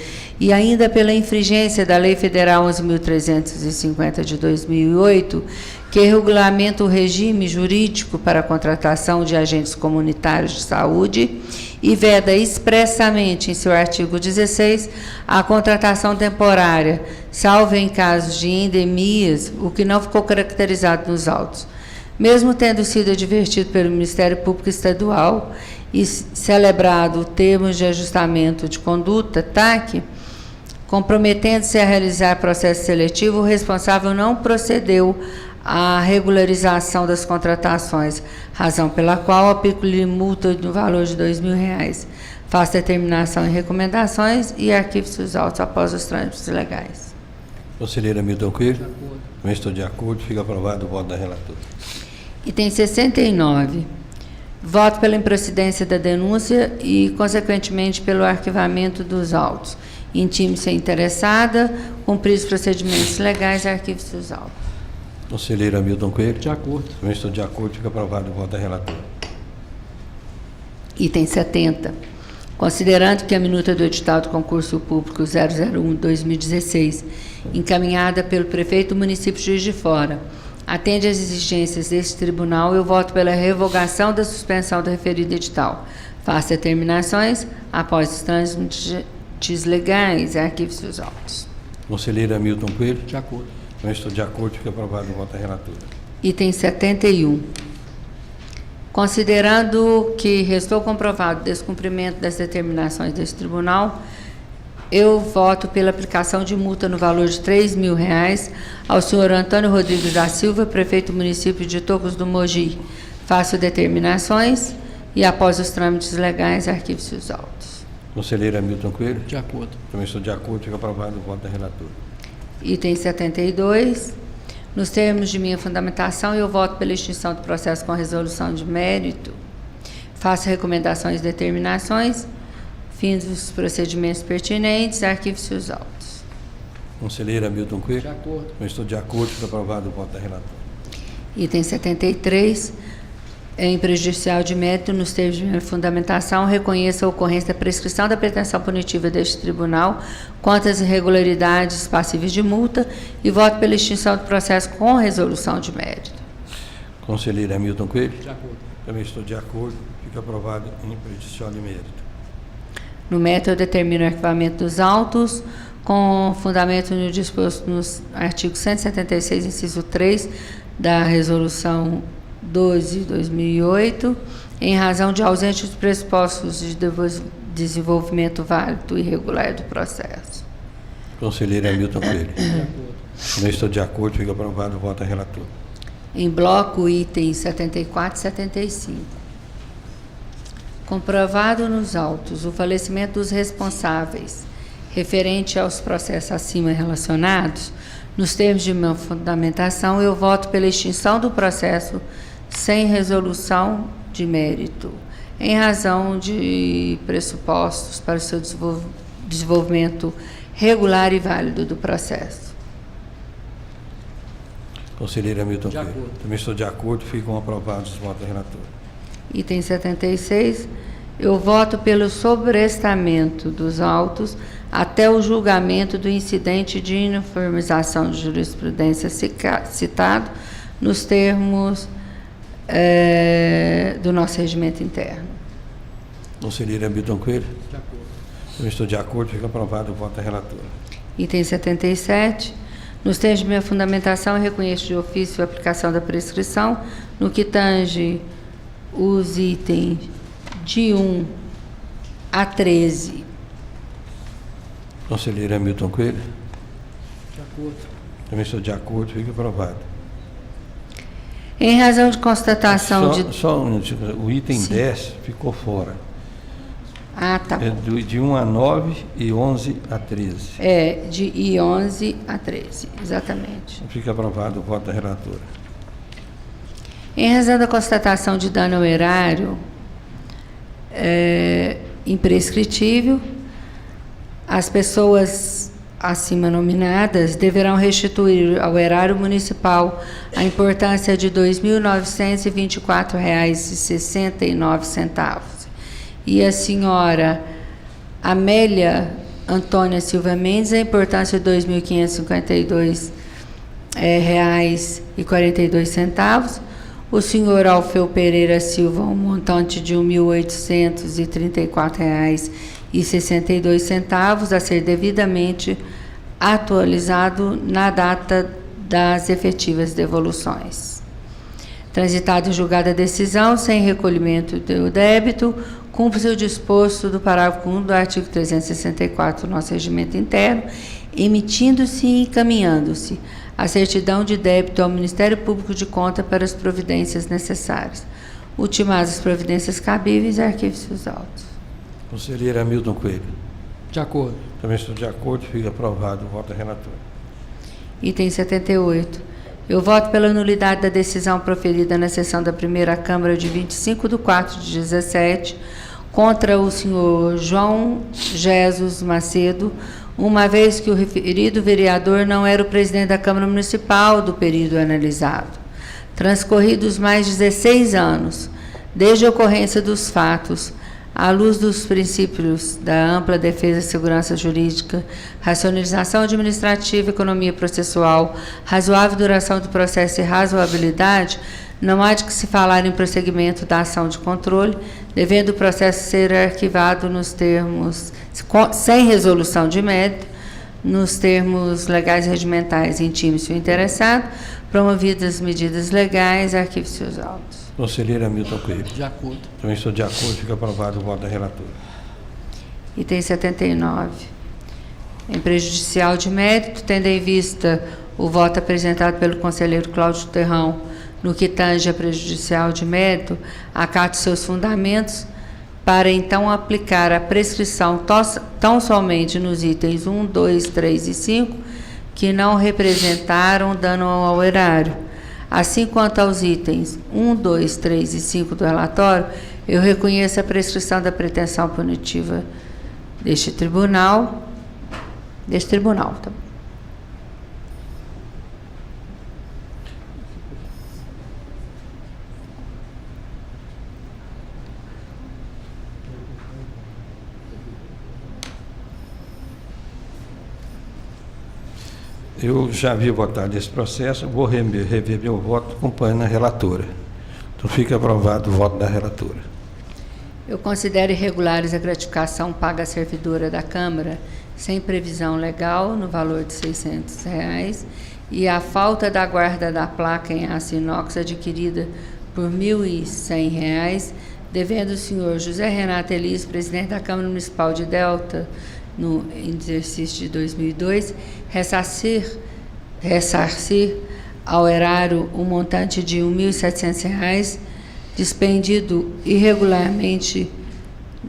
e ainda pela infringência da Lei Federal 11.350 de 2008, que regulamenta o regime jurídico para a contratação de agentes comunitários de saúde e veda expressamente em seu artigo 16 a contratação temporária, salvo em casos de endemias, o que não ficou caracterizado nos autos. Mesmo tendo sido advertido pelo Ministério Público Estadual e celebrado termos de ajustamento de conduta, TAC, comprometendo-se a realizar processo seletivo, o responsável não procedeu à regularização das contratações, razão pela qual aplico-lhe multa no valor de R$ 2.000. Faço determinação e recomendações e arquivo seus autos após os trâmites legais. Conselheira Milton Coelho. Não estou de acordo, fica aprovado o voto da relatora. Item 69. Voto pela improcedência da denúncia e, consequentemente, pelo arquivamento dos autos. Intime-se a interessada, cumprir os procedimentos legais, arquive seus autos. Conselheira Milton Coelho. De acordo. Não estou de acordo, fica aprovado o voto da relatora. Item 70. Considerando que a minuta do edital do concurso público 001/2016, encaminhada pelo prefeito do município de Juiz de Fora, atende às exigências deste tribunal, eu voto pela revogação da suspensão do referido edital. Faço determinações após os trâmites legais e arquive seus autos. Conselheira Milton Coelho. De acordo. Não estou de acordo, fica aprovado o voto da relatora. Item 71. Considerando que restou comprovado o descumprimento das determinações deste tribunal, eu voto pela aplicação de multa no valor de R$ 3.000 ao senhor Antônio Rodrigues da Silva, prefeito do município de Tocos do Mogi. Faço determinações e, após os trâmites legais, arquivo seus autos. Conselheira Milton Coelho. De acordo. Também estou de acordo, fica aprovado o voto da relatora. Item 72. Nos termos de minha fundamentação, eu voto pela extinção do processo com resolução de mérito. Faço recomendações e determinações. Fim dos procedimentos pertinentes, arquive seus autos. Conselheira Milton Coelho. De acordo. Não estou de acordo, fica aprovado o voto da relatora. Item 73. em prejudicial de mérito, nos termos de fundamentação, reconheça a ocorrência da prescrição da pretensão punitiva deste tribunal quanto às irregularidades passíveis de multa e voto pela extinção do processo com resolução de mérito. Conselheiro Hamilton Coelho. De acordo. Também estou de acordo. Fica aprovado em prejudicial de mérito. No mérito, eu determino o arquivamento dos autos com fundamento no disposto no artigo 176, inciso 3 da Resolução 12/2008, em razão de ausência de pressupostos de desenvolvimento válido e regular do processo. Conselheiro Hamilton Coelho. De acordo. Também estou de acordo. Fica aprovado o voto da relatora. Em bloco, itens 74 e 75. Comprovado nos autos o falecimento dos responsáveis referente aos processos acima relacionados, nos termos de minha fundamentação, eu voto pela extinção do processo sem resolução de mérito, em razão de pressupostos para o seu desenvolvimento regular e válido do processo. Conselheiro Hamilton De Coelho. acordo. Também estou de acordo. Ficam aprovados os votos da relatora. Item 76, eu voto pelo sobrestamento dos autos até o julgamento do incidente de uniformização de jurisprudência citado nos termos do nosso regimento interno. Conselheiro Hamilton Coelho. De acordo. Também estou de acordo. Fica aprovado o voto da relatora. Item 77, nos termos de minha fundamentação, eu reconheço de ofício a aplicação da prescrição no que tange os itens de 1 a 13. Conselheiro Hamilton Coelho. De acordo. Também estou de acordo. Fica aprovado. Em razão de constatação Só um minuto. O item Sim. 10 ficou fora. Ah, tá É bom. de 1 a 9 e 11 a 13. É, de 11 a 13, exatamente. Fica aprovado o voto da relatora. Em razão da constatação de dano ao erário imprescritível, as pessoas acima nominadas deverão restituir ao erário municipal a importância de R$ 2.924,69. E a senhora Amélia Antônia Silva Mendes, a importância de R$ 2.552,42. O senhor Alfeu Pereira Silva, um montante de R$ 1.834,62, a ser devidamente atualizado na data das efetivas devoluções. Transitada e julgada a decisão, sem recolhimento do débito, cumpre-se o disposto do parágrafo 1 do artigo 364 do nosso regimento interno, emitindo-se e encaminhando-se a certidão de débito ao Ministério Público de Conta para as providências necessárias. Ultimadas as providências cabíveis, arquive-se os autos. Conselheiro Hamilton Coelho. De acordo. Também estou de acordo. Fica aprovado o voto da relatora. Item 78. Eu voto pela nulidade da decisão proferida na sessão da primeira Câmara de 25/4/17 contra o senhor João Jesus Macedo, uma vez que o referido vereador não era o presidente da Câmara Municipal do período analisado. Transcorridos mais de 16 anos, desde a ocorrência dos fatos, à luz dos princípios da ampla defesa e segurança jurídica, racionalização administrativa, economia processual, razoável duração do processo e razoabilidade, não há de que se falar em prosseguimento da ação de controle, devendo o processo ser arquivado nos termos, sem resolução de mérito, nos termos legais e regimentais, intime-se o interessado, promovidas medidas legais, arquive-se os autos. Conselheiro Hamilton Coelho. De acordo. Também estou de acordo. Fica aprovado o voto da relatora. Item 79. Em prejudicial de mérito, tendo em vista o voto apresentado pelo conselheiro Cláudio Terrão, no que tange a prejudicial de mérito, acato seus fundamentos para então aplicar a prescrição tão somente nos itens 1, 2, 3 e 5, que não representaram dano ao erário. Assim quanto aos itens 1, 2, 3 e 5 do relatório, eu reconheço a prescrição da pretensão punitiva deste tribunal, tá? Eu já havia votado esse processo, vou rever meu voto acompanhando a relatora. Então fica aprovado o voto da relatora. Eu considero irregulares a gratificação paga à servidora da Câmara sem previsão legal no valor de R$ 600 e a falta da guarda da placa em aço inox adquirida por R$ 1.100, devendo o senhor José Renato Elis, presidente da Câmara Municipal de Delta, no exercício de 2002, ressarcir ao erário um montante de R$ 1.700 despendido irregularmente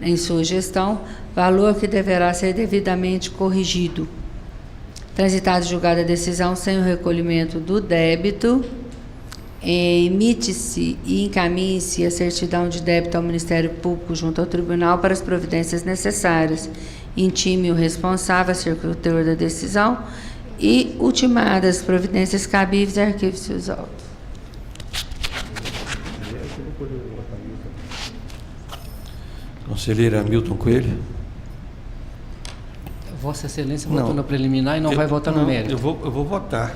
em sua gestão, valor que deverá ser devidamente corrigido. Transitada e julgada a decisão sem o recolhimento do débito, emite-se e encaminhe-se a certidão de débito ao Ministério Público junto ao Tribunal para as providências necessárias. Intime o responsável a ser o teor da decisão e, ultimadas as providências cabíveis, arquive-se os autos. Conselheira Hamilton Coelho. Vossa Excelência votou na preliminar e não vai votar no mérito. Eu vou votar.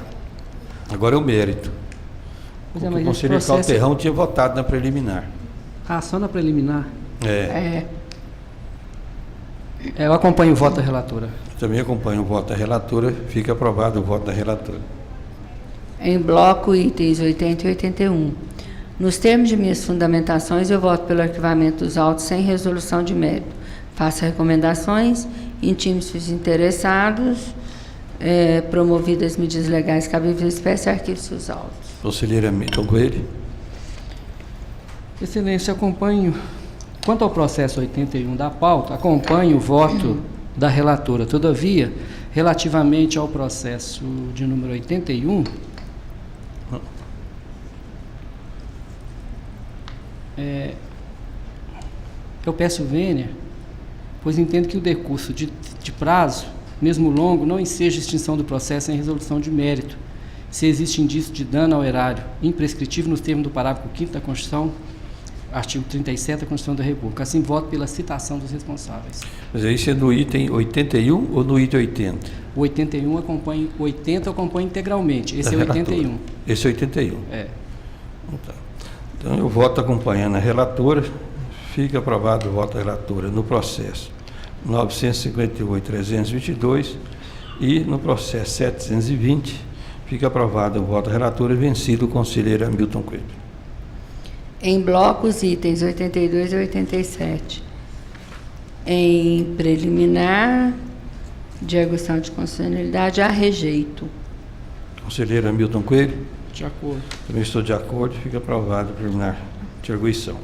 Agora é o mérito. Pois é, Porque mas o conselheiro esse processo... Calterrão tinha votado na preliminar. Ah, só na preliminar. É. Eu acompanho o voto da relatora. Também acompanho o voto da relatora. Fica aprovado o voto da relatora. Em bloco, itens 80 e 81. Nos termos de minhas fundamentações, eu voto pelo arquivamento dos autos sem resolução de mérito. Faço recomendações, intime-se os interessados, promovidas medidas legais cabíveis à espécie, arquive-se os autos. Conselheira Hamilton Coelho. Excelência, acompanho. Quanto ao processo 81 da pauta, acompanho o voto da relatora. Todavia, relativamente ao processo de número 81, eu peço vênia, pois entendo que o decurso de prazo, mesmo longo, não enseja extinção do processo em resolução de mérito, se existe indício de dano ao erário imprescritível nos termos do parágrafo 5º da Constituição, artigo 37 da Constituição da República. Assim, voto pela citação dos responsáveis. Mas isso é no item 81 ou no item 80? O 81 acompanha, o 80 acompanha integralmente. Esse é o 81. Esse é 81. É. Então, eu voto acompanhando a relatora. Fica aprovado o voto da relatora no processo 958.322 e no processo 720 fica aprovado o voto da relatora, vencido o conselheiro Hamilton Coelho. Em blocos, itens 82 e 87. Em preliminar, de arguição de constitucionalidade, a rejeito. Conselheiro Hamilton Coelho. De acordo. Também estou de acordo, fica aprovado o preliminar de arguição.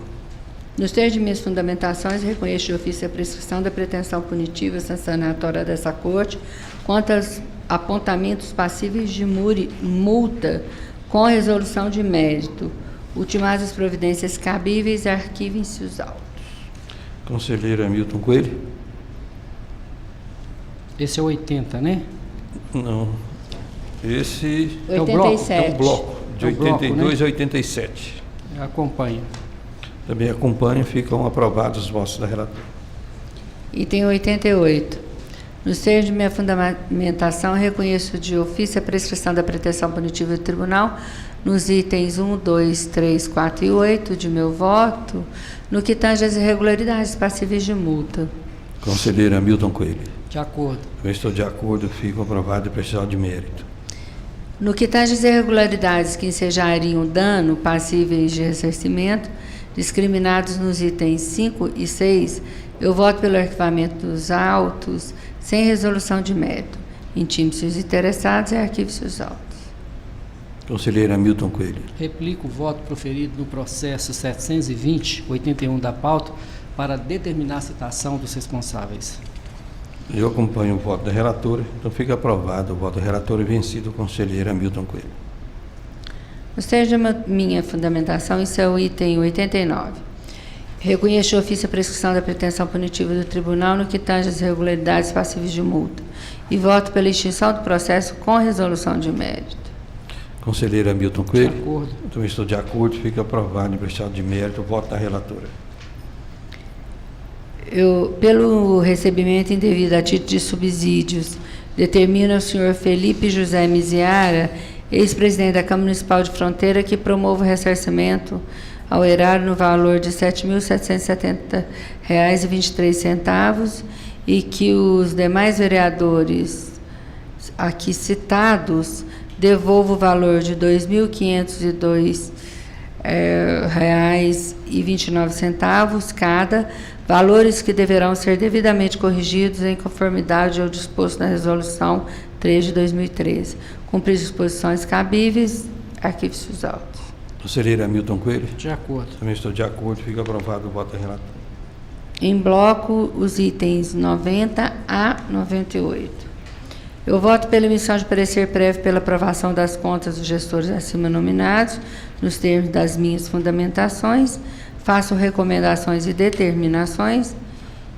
Nos termos de minhas fundamentações, reconheço de ofício a prescrição da pretensão punitiva sancionatória dessa Corte quanto aos apontamentos passíveis de multa com resolução de mérito. Ultimadas as providências cabíveis, arquivem-se os autos. Conselheiro Hamilton Coelho. Esse é o 80, né? Não. Esse 87. é um bloco de É um bloco, 82 né? a 87. Eu acompanho. Também acompanho, ficam aprovados os votos da relatora. Item 88. Nos termos de minha fundamentação, reconheço de ofício a prescrição da pretensão punitiva do tribunal nos itens 1, 2, 3, 4 e 8 de meu voto, no que tange às irregularidades passíveis de multa. Conselheiro Hamilton Coelho. De acordo. Eu estou de acordo, fico aprovado e precisar de mérito. No que tange às irregularidades que ensejariam dano passíveis de ressarcimento, discriminados nos itens 5 e 6, eu voto pelo arquivamento dos autos sem resolução de mérito. Intime-se os interessados e arquive-se os autos. Conselheiro Hamilton Coelho. Replico o voto proferido no processo 720-81 da pauta para determinar a citação dos responsáveis. Eu acompanho o voto da relatora, então fica aprovado o voto da relatora e vencido o conselheiro Hamilton Coelho. Nos termos de minha fundamentação, isso é o item 89. Reconheço de ofício a prescrição da pretensão punitiva do tribunal no que tange às irregularidades passíveis de multa e voto pela extinção do processo com resolução de mérito. Conselheiro Hamilton Coelho. De acordo. Então estou de acordo, fica aprovado e prestado de mérito o voto da relatora. Pelo recebimento indevido a título de subsídios determina o senhor Felipe José Miziara, ex-presidente da Câmara Municipal de Fronteira, que promova o ressarcimento ao erário no valor de R$ 7.770,23 e que os demais vereadores aqui citados devolvam o valor de R$ 2.502,29 cada, valores que deverão ser devidamente corrigidos em conformidade ao disposto na Resolução 3 de 2013. Cumpridas as disposições cabíveis, arquive-se os autos. Conselheiro Hamilton Coelho. De acordo. Também estou de acordo. Fica aprovado o voto da relatora. Em bloco, os itens 90 a 98. Eu voto pela emissão de parecer prévio pela aprovação das contas dos gestores acima nominados, nos termos das minhas fundamentações. Faço recomendações e determinações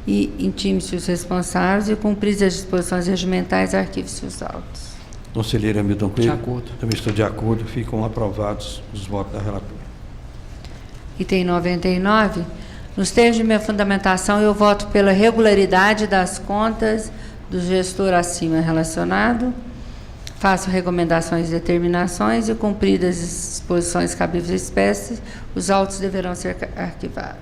e intime-se os responsáveis e cumpridas as disposições regimentais, arquive-se os autos. Conselheiro Hamilton Coelho. De acordo. Também estou de acordo. Ficam aprovados os votos da relatora. Item 99. Nos termos de minha fundamentação, eu voto pela regularidade das contas do gestor acima relacionado. Faço recomendações e determinações e cumpridas as disposições cabíveis à espécie, os autos deverão ser arquivados.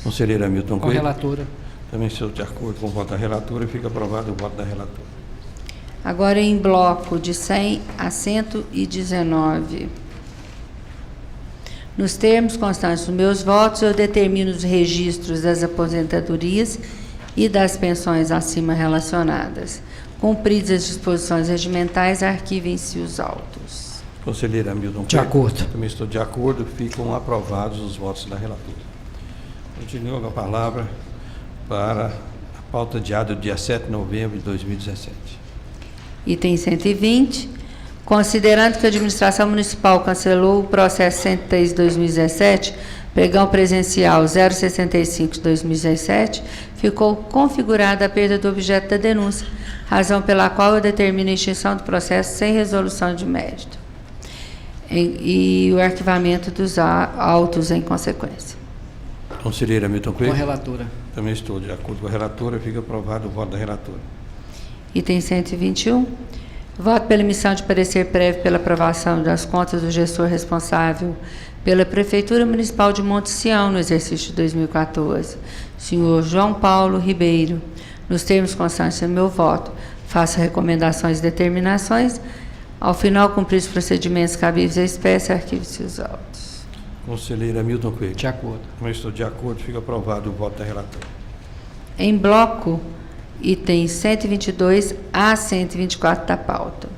Conselheiro Hamilton Com a Coelho. relatora. Também estou de acordo com o voto da relatora e fica aprovado o voto da relatora. Agora em bloco de 100 a 119. Nos termos constantes dos meus votos, eu determino os registros das aposentadorias e das pensões acima relacionadas. Cumpridas as disposições regimentais, arquivem-se os autos. Conselheiro Hamilton Coelho. De acordo. Também estou de acordo. Ficam aprovados os votos da relatora. Continuo com a palavra para a pauta diária do dia 7 de novembro de 2017. Item 120. Considerando que a administração municipal cancelou o processo 103 de 2017, pregão presencial 065 de 2017, ficou configurada a perda do objeto da denúncia, razão pela qual eu determino a extinção do processo sem resolução de mérito e o arquivamento dos autos em consequência. Conselheiro Hamilton Com a Coelho. relatora. Também estou de acordo com a relatora. Fica aprovado o voto da relatora. Item 121. Voto pela emissão de parecer prévio pela aprovação das contas do gestor responsável pela Prefeitura Municipal de Monte Sião no exercício de 2014, senhor João Paulo Ribeiro. Nos termos constantes do meu voto, faço recomendações e determinações. Ao final, cumprir os procedimentos cabíveis à espécie, arquive-se os autos. Conselheiro Hamilton Coelho. De acordo. Também estou de acordo. Fica aprovado o voto da relatora. Em bloco, itens 122 a 124 da pauta.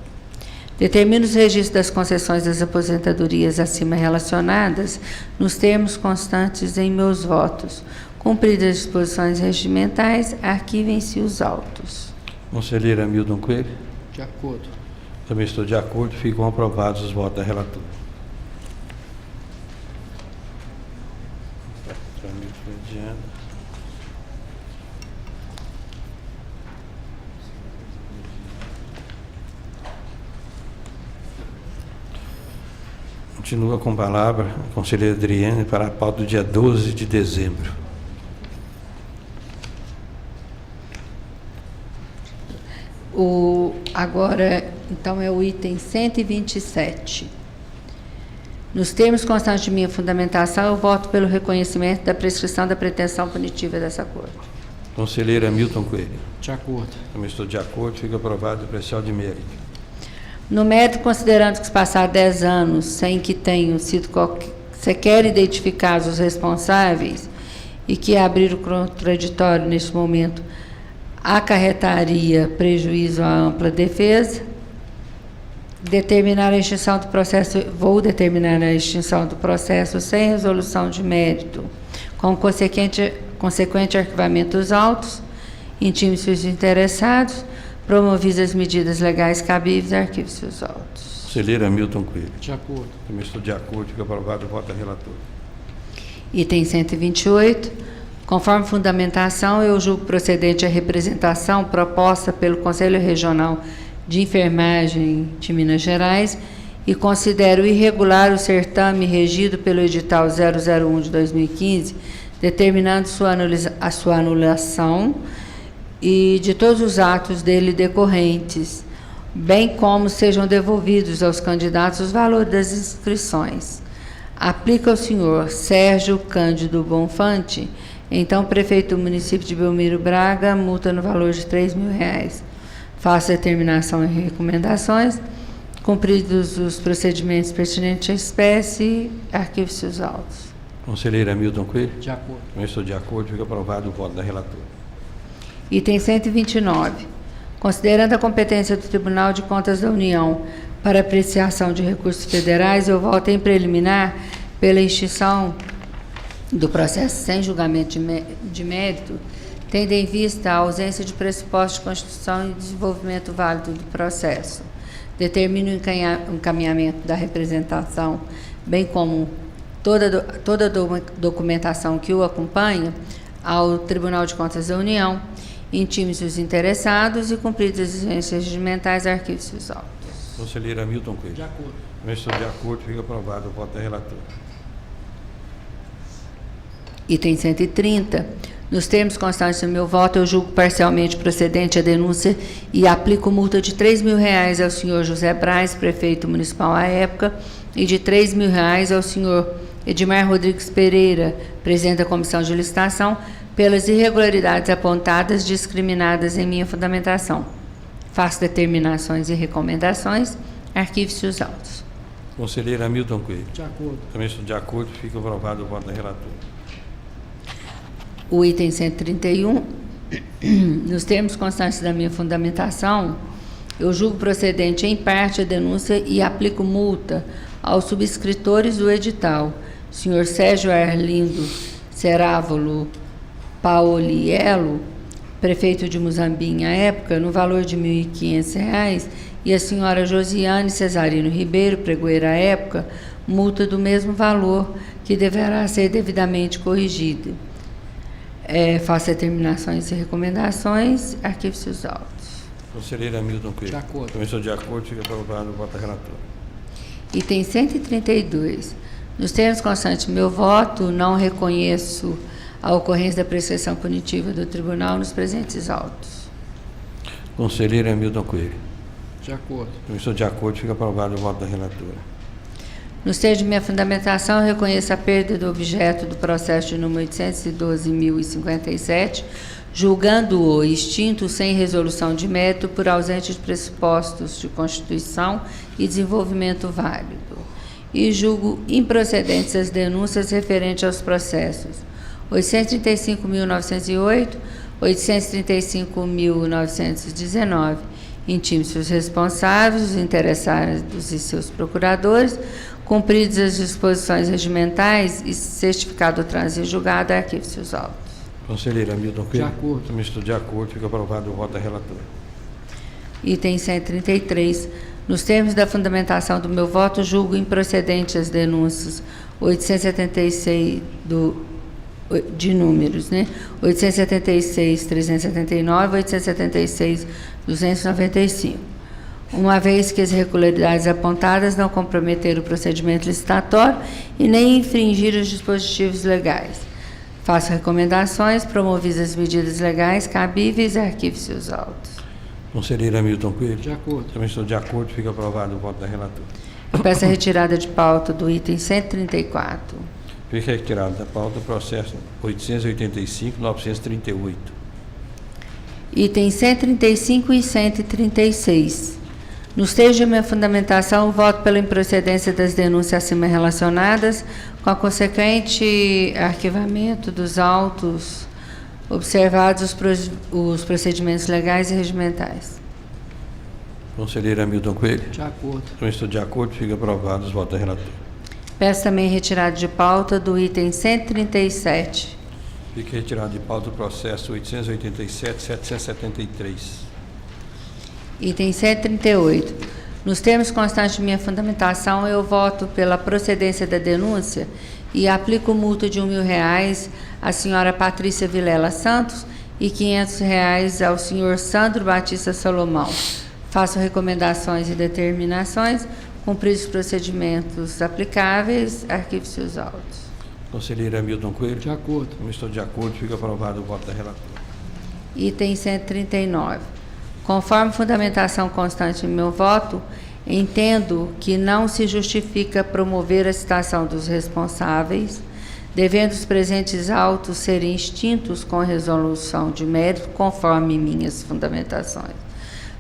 Determino os registros das concessões das aposentadorias acima relacionadas nos termos constantes em meus votos. Cumpridas as disposições regimentais, arquivem-se os autos. Conselheiro Hamilton Coelho. De acordo. Também estou de acordo. Ficam aprovados os votos da relatora. Continua com a palavra a conselheira Adriane para a pauta do dia 12 de dezembro. Agora, então, é o item 127. Nos termos constantes de minha fundamentação, eu voto pelo reconhecimento da prescrição da pretensão punitiva dessa Corte. Conselheiro Hamilton Coelho. De acordo. Também estou de acordo. Fica aprovado o precial de mérito. No mérito, considerando que se passar 10 anos sem que tenham sido sequer identificados os responsáveis e que abrir o contraditório neste momento acarretaria prejuízo à ampla defesa, vou determinar a extinção do processo sem resolução de mérito, com consequente arquivamento dos autos, intime-se os interessados, promovidas as medidas legais cabíveis, arquive-se os autos. Conselheiro Hamilton Coelho. De acordo. Também estou de acordo. Fica aprovado o voto da relatora. Item 128. Conforme fundamentação, eu julgo procedente a representação proposta pelo Conselho Regional de Enfermagem de Minas Gerais e considero irregular o certame regido pelo edital 001 de 2015, determinando a sua anulação e de todos os atos dele decorrentes, bem como sejam devolvidos aos candidatos os valores das inscrições. Aplica ao senhor Sérgio Cândido Bonfante, então prefeito do município de Belmiro Braga, multa no valor de R$3.000. Faça determinação e recomendações, cumpridos os procedimentos pertinentes à espécie, arquive seus autos. Conselheiro Hamilton Coelho. De acordo. Também estou de acordo, fica aprovado o voto da relatora. Item 129. Considerando a competência do Tribunal de Contas da União para apreciação de recursos federais, eu voto em preliminar pela extinção do processo sem julgamento de mérito, tendo em vista a ausência de pressuposto de constituição e desenvolvimento válido do processo. Determino o encaminhamento da representação, bem como toda a documentação que o acompanha, ao Tribunal de Contas da União, intime-se os interessados e cumpridas as exigências regimentais, arquive seus autos. Conselheiro Hamilton Coelho. De acordo. Também estou de acordo, fica aprovado o voto da relatora. Item 130. Nos termos constantes do meu voto, eu julgo parcialmente procedente a denúncia e aplico multa de R$3.000 ao senhor José Braz, prefeito municipal à época, e de R$3.000 ao senhor Edmar Rodrigues Pereira, presidente da comissão de licitação, pelas irregularidades apontadas discriminadas em minha fundamentação. Faço determinações e recomendações, arquive-se os autos. Conselheiro Hamilton Coelho. De acordo. Também estou de acordo, fica aprovado o voto da relatora. O item 131, nos termos constantes da minha fundamentação, eu julgo procedente em parte a denúncia e aplico multa aos subscritores do edital, senhor Sérgio Arlindo Cerávolo Pauliello, prefeito de Muzambinho à época, no valor de R$ 1.500, e a senhora Josiane Cesarino Ribeiro, pregoeira à época, multa do mesmo valor, que deverá ser devidamente corrigida. Faço determinações e recomendações, arquive-se os autos. Conselheiro Hamilton Coelho. De acordo. Também estou de acordo, fica aprovado o voto da relatora. Item 132. Nos termos constantes do meu voto, não reconheço a ocorrência da prescrição punitiva do tribunal nos presentes autos. Conselheiro Hamilton Coelho. De acordo. Também estou de acordo, fica aprovado o voto da relatora. Nos termos de minha fundamentação, eu reconheço a perda do objeto do processo de número 812.057, julgando-o extinto sem resolução de mérito por ausência de pressupostos de constituição e desenvolvimento válido. E julgo improcedentes as denúncias referentes aos processos 835.908, 835.919, intime-se os responsáveis, os interessados e seus procuradores, cumpridas as disposições regimentais e certificado o trânsito julgado, arquive-se os autos. Conselheiro Hamilton Coelho. De acordo. Também estou de acordo, fica aprovado o voto da relatora. Item 133. Nos termos da fundamentação do meu voto, julgo improcedente as denúncias 876 de números, 876, 379, 876, 295. Uma vez que as irregularidades apontadas não comprometeram o procedimento licitatório e nem infringiram os dispositivos legais. Faço recomendações, promovidas as medidas legais cabíveis, arquive-se os autos. Conselheiro Hamilton Coelho. De acordo. Também estou de acordo, fica aprovado o voto da relatora. Eu peço a retirada de pauta do item 134. Fica retirado da pauta o processo 885.938. Item 135 e 136. Nos termos de minha fundamentação, voto pela improcedência das denúncias acima relacionadas, com a consequente arquivamento dos autos, observados os procedimentos legais e regimentais. Conselheiro Hamilton Coelho. De acordo. Também estou de acordo, fica aprovado os votos da relatora. Peço também retirada de pauta do item 137. Fica retirado de pauta o processo 887.773. Item 138. Nos termos constantes de minha fundamentação, eu voto pela procedência da denúncia e aplico multa de R$ 1.000 à senhora Patrícia Vilela Santos e R$ 500 ao senhor Sandro Batista Salomão. Faço recomendações e determinações, cumpridos os procedimentos aplicáveis, arquive-se os autos. Conselheiro Hamilton Coelho. De acordo. Também estou de acordo, fica aprovado o voto da relatora. Item 139. Conforme fundamentação constante em meu voto, entendo que não se justifica promover a citação dos responsáveis, devendo os presentes autos serem extintos com resolução de mérito, conforme minhas fundamentações.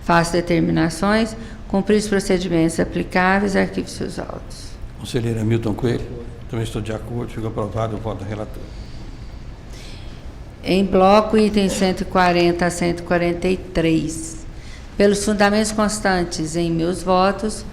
Faço determinações, cumprir os procedimentos aplicáveis, arquivo seus autos. Conselheiro Hamilton Coelho, também estou de acordo, fica aprovado o voto da relatora. Em bloco, itens 140 a 143. Pelos fundamentos constantes em meus votos,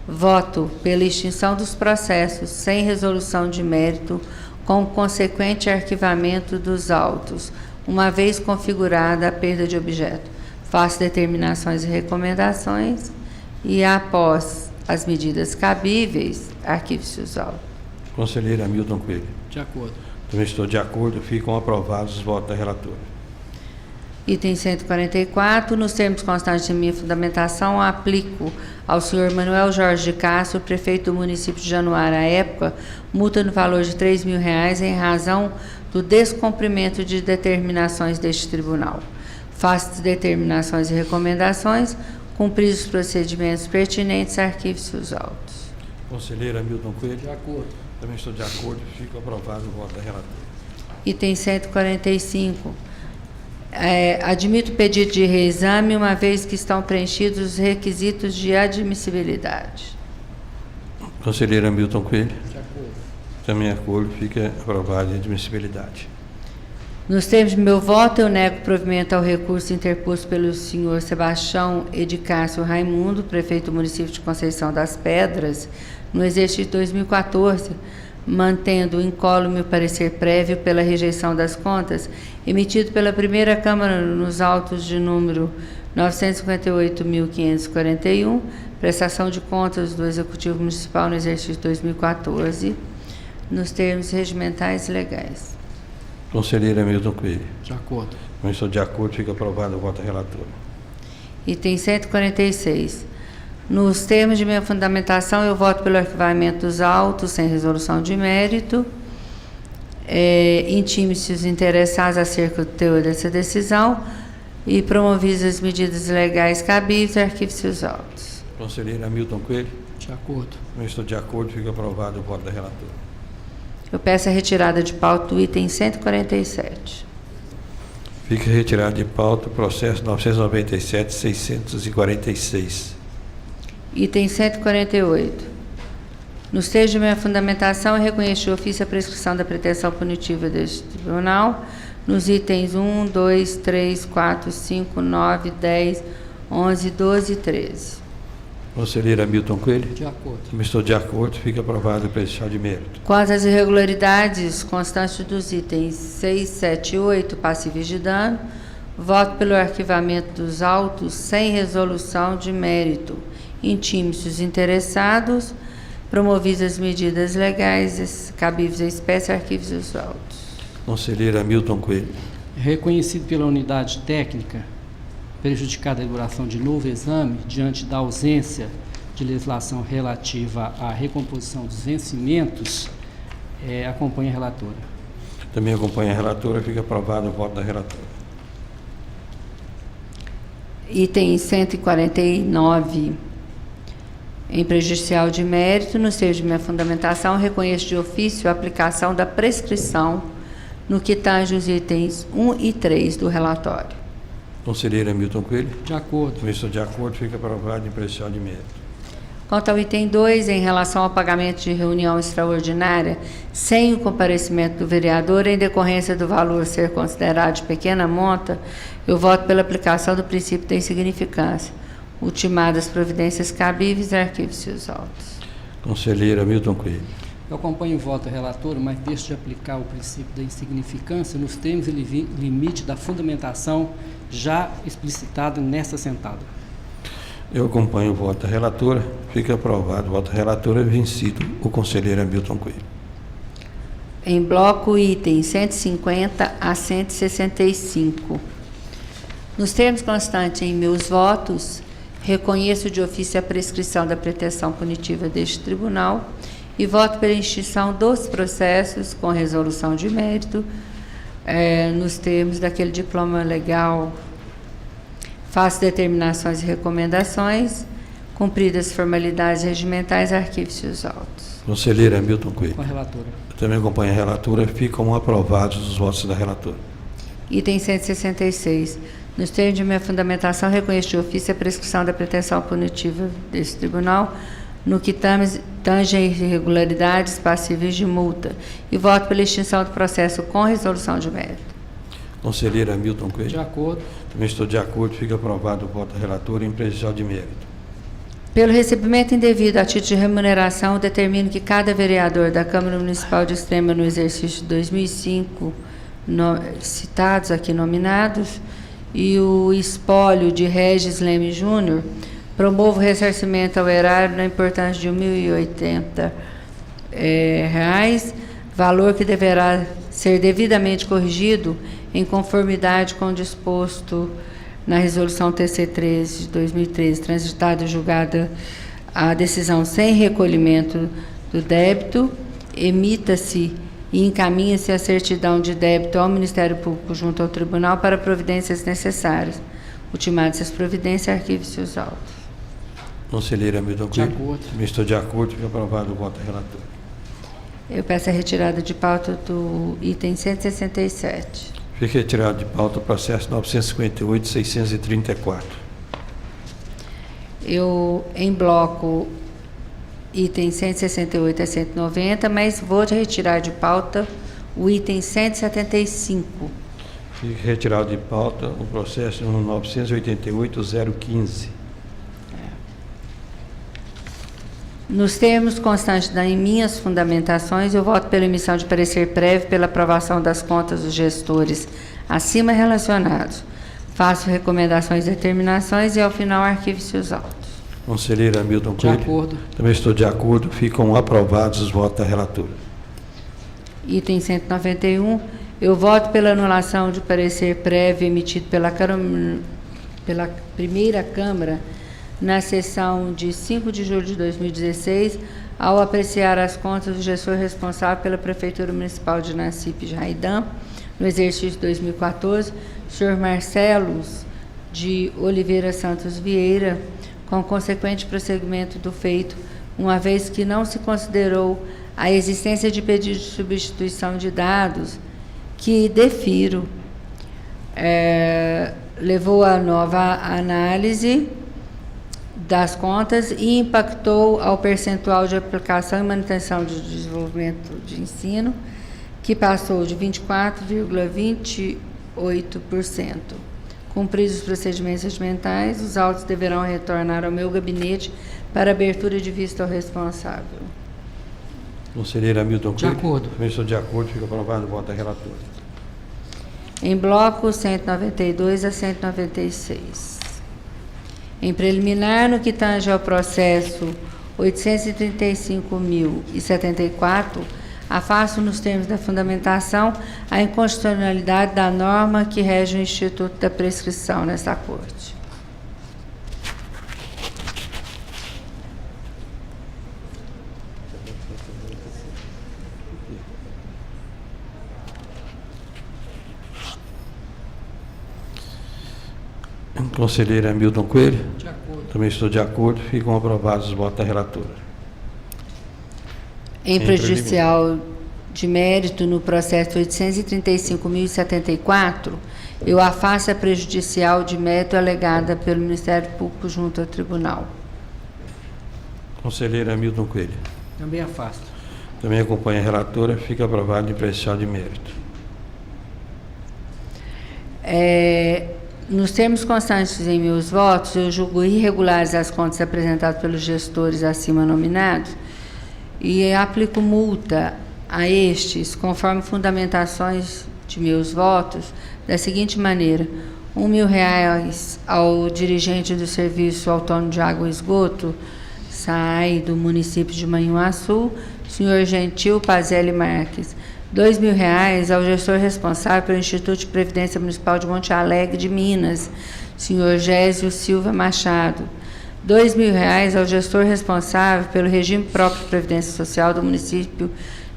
voto pela extinção dos processos sem resolução de mérito, com consequente arquivamento dos autos, uma vez configurada a perda de objeto. Faço determinações e recomendações e, após as medidas cabíveis, arquivo-se os autos. Conselheiro Hamilton Coelho. De acordo. Também estou de acordo, ficam aprovados os votos da relatora. Item 144, nos termos constantes de minha fundamentação, aplico ao senhor Manuel Jorge de Castro, prefeito do município de Januária, à época, multa no valor de R$3.000 em razão do descumprimento de determinações deste tribunal. Faço determinações e recomendações, cumprir os procedimentos pertinentes, arquivo-se os autos. Conselheiro Hamilton Coelho. De acordo. Também estou de acordo, fica aprovado o voto da relatora. Item 145. Admito o pedido de reexame, uma vez que estão preenchidos os requisitos de admissibilidade. Conselheiro Hamilton Coelho. De acordo. Também acordo, fica aprovado a admissibilidade. Nos termos de meu voto, eu nego provimento ao recurso interposto pelo senhor Sebastião Edicácio Raimundo, prefeito do município de Conceição das Pedras, no exercício 2014, mantendo incólume o parecer prévio pela rejeição das contas, emitido pela primeira Câmara nos autos de número 958.541, prestação de contas do Executivo Municipal no exercício 2014, nos termos regimentais e legais. Conselheiro Hamilton Coelho. De acordo. Também estou de acordo, fica aprovado o voto da relatora. Item 146. Nos termos de minha fundamentação, eu voto pelo arquivamento dos autos sem resolução de mérito. Intime-se os interessados acerca do teor dessa decisão e promovidas as medidas legais cabíveis, arquive-se os autos. Conselheiro Hamilton Coelho. De acordo. Também estou de acordo, fica aprovado o voto da relatora. Eu peço a retirada de pauta do item 147. Fica retirado de pauta o processo 997-646. Item 148. Nos termos de minha fundamentação, eu reconheço de ofício a prescrição da pretensão punitiva deste tribunal, nos itens 1, 2, 3, 4, 5, 9, 10, 11, 12 e 13. Conselheiro Hamilton Coelho. De acordo. Também estou de acordo, fica aprovado o prejudicial de mérito. Quanto às irregularidades constantes dos itens 6, 7 e 8, passíveis de dano, voto pelo arquivamento dos autos sem resolução de mérito. Intime-se os interessados, promovidas as medidas legais cabíveis à espécie, arquivos os autos. Conselheiro Hamilton Coelho. Reconhecido pela unidade técnica, prejudicada a elaboração de novo exame, diante da ausência de legislação relativa à recomposição dos vencimentos, acompanha a relatora. Também acompanha a relatora, fica aprovado o voto da relatora. Item 149. Em prejudicial de mérito, nos termos de minha fundamentação, reconheço de ofício a aplicação da prescrição no que tange os itens 1 e 3 do relatório. Conselheiro Hamilton Coelho. De acordo. Também estou de acordo, fica aprovado em prejudicial de mérito. Quanto ao item 2, em relação ao pagamento de reunião extraordinária, sem o comparecimento do vereador, em decorrência do valor ser considerado de pequena monta, eu voto pela aplicação do princípio da insignificância. Ultimadas as providências cabíveis, arquivo-se os autos. Conselheiro Hamilton Coelho. Eu acompanho o voto da relatora, mas deixo de aplicar o princípio da insignificância nos termos e limite da fundamentação já explicitado nesta sentada. Eu acompanho o voto da relatora, fica aprovado o voto da relatora, vencido o conselheiro Hamilton Coelho. Em bloco, itens 150 a 165. Nos termos constantes em meus votos, reconheço de ofício a prescrição da pretensão punitiva deste tribunal e voto pela extinção dos processos com resolução de mérito, nos termos daquele diploma legal. Faço determinações e recomendações, cumpridas as formalidades regimentais, arquive-se os autos. Conselheiro Hamilton Coelho. Com a relatora. Eu também acompanho a relatora. Ficam aprovados os votos da relatora. Item 166. Nos termos de minha fundamentação, reconheço de ofício a prescrição da pretensão punitiva desse tribunal, no que tange a irregularidades passíveis de multa, e voto pela extinção do processo com resolução de mérito. Conselheiro Hamilton De Coelho. acordo. Também estou de acordo. Fica aprovado o voto da relatora em prejudicial de mérito. Pelo recebimento indevido a título de remuneração, determino que cada vereador da Câmara Municipal de Extrema no exercício de 2005, citados aqui nominados, e o espólio de Regis Leme Júnior, promovo o ressarcimento ao erário na importância de R$ 1.080, valor que deverá ser devidamente corrigido em conformidade com o disposto na resolução TC13 de 2013, transitada e julgada a decisão sem recolhimento do débito, emita-se e encaminha-se a certidão de débito ao Ministério Público junto ao Tribunal para providências necessárias. Ultimadas as providências, arquive-se os autos. Conselheiro Hamilton De Coelho. acordo. Também estou de acordo. Fica aprovado o voto da relatora. Eu peço a retirada de pauta do item 167. Fica retirado de pauta o processo 958-634. Eu, em bloco, item 168 a 190, mas vou retirar de pauta o item 175. Fica retirado de pauta o processo número 988-015. Nos termos constantes em minhas fundamentações, eu voto pela emissão de parecer prévio pela aprovação das contas dos gestores acima relacionados. Faço recomendações e determinações e, ao final, arquive-se os autos. Conselheiro Hamilton De Coelho. acordo. Também estou de acordo. Ficam aprovados os votos da relatora. Item 191, eu voto pela anulação de parecer prévio emitido pela primeira Câmara na sessão de 5 de julho de 2016, ao apreciar as contas do gestor responsável pela Prefeitura Municipal de Nacipe Jaidã, no exercício de 2014, senhor Marcelo de Oliveira Santos Vieira, com consequente prosseguimento do feito, uma vez que não se considerou a existência de pedido de substituição de dados, que defiro, levou a nova análise das contas e impactou ao percentual de aplicação e manutenção de desenvolvimento de ensino, que passou de 24,28%. Cumpridos os procedimentos regimentais, os autos deverão retornar ao meu gabinete para abertura de vista ao responsável. Conselheiro Hamilton De Coelho. acordo. Também estou de acordo. Fica aprovado o voto da relatora. Em bloco 192 a 196. Em preliminar, no que tange ao processo 835.074, afasto nos termos da fundamentação a inconstitucionalidade da norma que rege o Instituto da Prescrição nesta Corte. Conselheiro Hamilton Coelho. De acordo. Também estou de acordo. Ficam aprovados os votos da relatora. Em Em prejudicial de mérito no processo 835.074, eu afasto a prejudicial de mérito alegada pelo Ministério Público junto ao Tribunal. Conselheiro Hamilton Coelho. Também afasto. Também acompanha a relatora. Fica aprovado em prejudicial de mérito. Nos termos constantes em meus votos, eu julgo irregulares as contas apresentadas pelos gestores acima nominados e aplico multa a estes, conforme fundamentações de meus votos, da seguinte maneira: R$1.000 ao dirigente do Serviço Autônomo de Água e Esgoto, SAI, do município de Manhuaçu, senhor Gentil Pazelli Marques. R$2.000 ao gestor responsável pelo Instituto de Previdência Municipal de Monte Alegre de Minas, senhor Gésio Silva Machado. R$2.000 ao gestor responsável pelo regime próprio de Previdência Social do município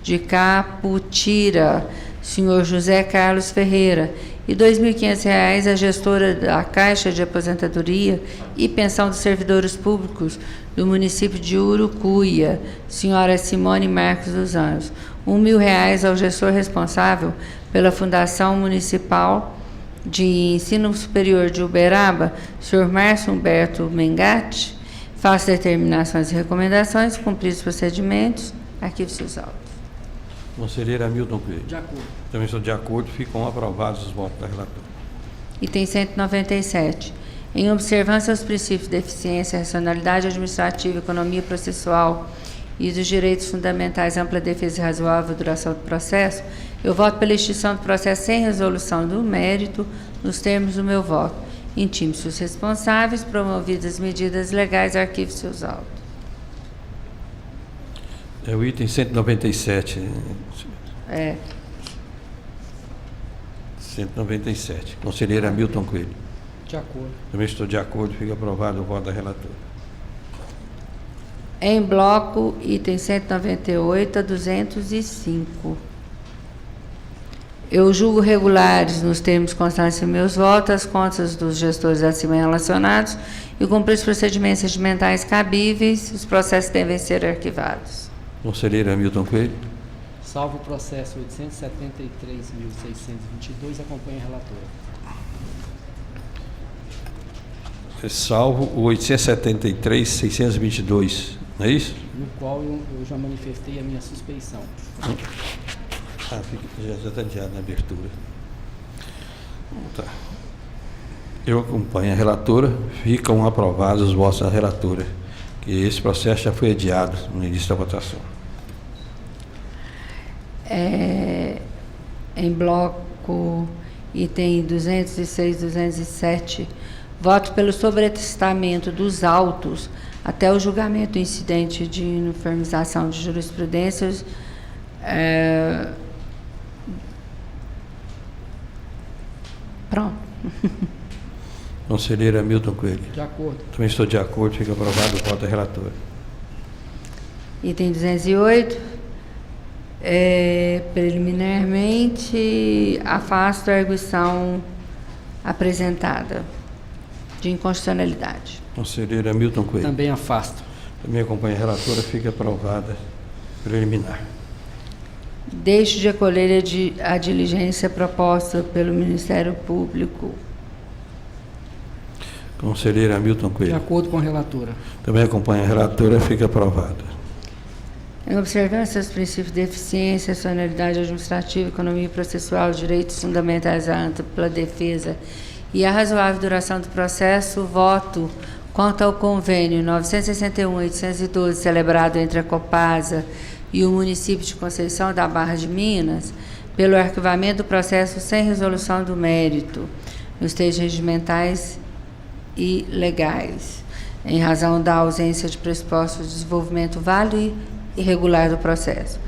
de Caputira, senhor José Carlos Ferreira, e R$ 2.500 à gestora da Caixa de Aposentadoria e Pensão dos Servidores Públicos do município de Urucuia, senhora Simone Marcos dos Anjos. R$ 1.000 ao gestor responsável pela Fundação Municipal de Ensino Superior de Uberaba, senhor Márcio Humberto Mengatti. Faço determinações e recomendações, cumpridos os procedimentos, arquivo seus autos. Conselheiro Hamilton Coelho. De acordo. Também estou de acordo, ficam aprovados os votos da relatora. Item 197. Em observância aos princípios de eficiência, racionalidade administrativa, economia processual e dos direitos fundamentais, ampla defesa e razoável duração do processo, eu voto pela extinção do processo sem resolução do mérito, nos termos do meu voto. Intime-se os responsáveis, promovidas medidas legais, arquivo seus autos. É o item 197. 197. Conselheiro Hamilton Coelho. De acordo. Também estou de acordo, fica aprovado o voto da relatora. Em bloco, item 198 a 205. Eu julgo regulares, nos termos constantes em meus votos, as contas dos gestores acima relacionados e cumprir os procedimentos regimentais cabíveis. Os processos devem ser arquivados. Conselheiro Hamilton Coelho. Salvo o processo 873.622, acompanha a relatora. Salvo o 873.622, não é isso? No qual eu já manifestei a minha suspeição. Já está adiado na abertura. Tá. Eu acompanho a relatora, ficam aprovados os votos da relatora, que esse processo já foi adiado no início da votação. Em bloco, item 206, 207, voto pelo sobretestamento dos autos até o julgamento do incidente de uniformização de jurisprudências pronto. Conselheiro Hamilton Coelho. De acordo. Também estou de acordo, fica aprovado o voto da relatora. Item 208, preliminarmente afasto a arguição apresentada de inconstitucionalidade. Conselheiro Hamilton Coelho. Também afasto. Também acompanha a relatora, fica aprovada preliminar. Deixo de acolher a diligência proposta pelo Ministério Público. Conselheiro Hamilton De Coelho. acordo com a relatora. Também acompanha a relatora, fica aprovada. Em observância aos princípios de eficiência, racionalidade administrativa, economia processual, direitos fundamentais à ampla defesa e a razoável duração do processo, voto quanto ao convênio 961-812, celebrado entre a Copasa e o município de Conceição da Barra de Minas, pelo arquivamento do processo sem resolução do mérito, nos termos regimentais e legais, em razão da ausência de pressupostos de desenvolvimento válido e regular do processo.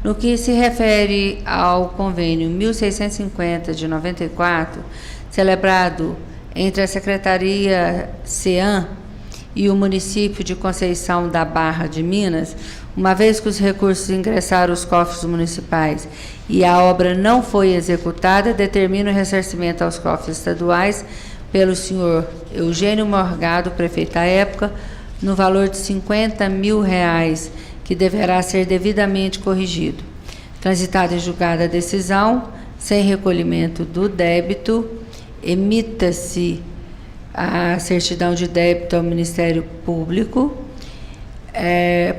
No que se refere ao convênio 1650 de 94, celebrado entre a Secretaria CEAM e o município de Conceição da Barra de Minas, uma vez que os recursos ingressaram aos cofres municipais e a obra não foi executada, determina o ressarcimento aos cofres estaduais pelo senhor Eugênio Morgado, prefeito à época, no valor de R$50 mil, que deverá ser devidamente corrigido. Transitada em julgada a decisão, sem recolhimento do débito, emita-se a certidão de débito ao Ministério Público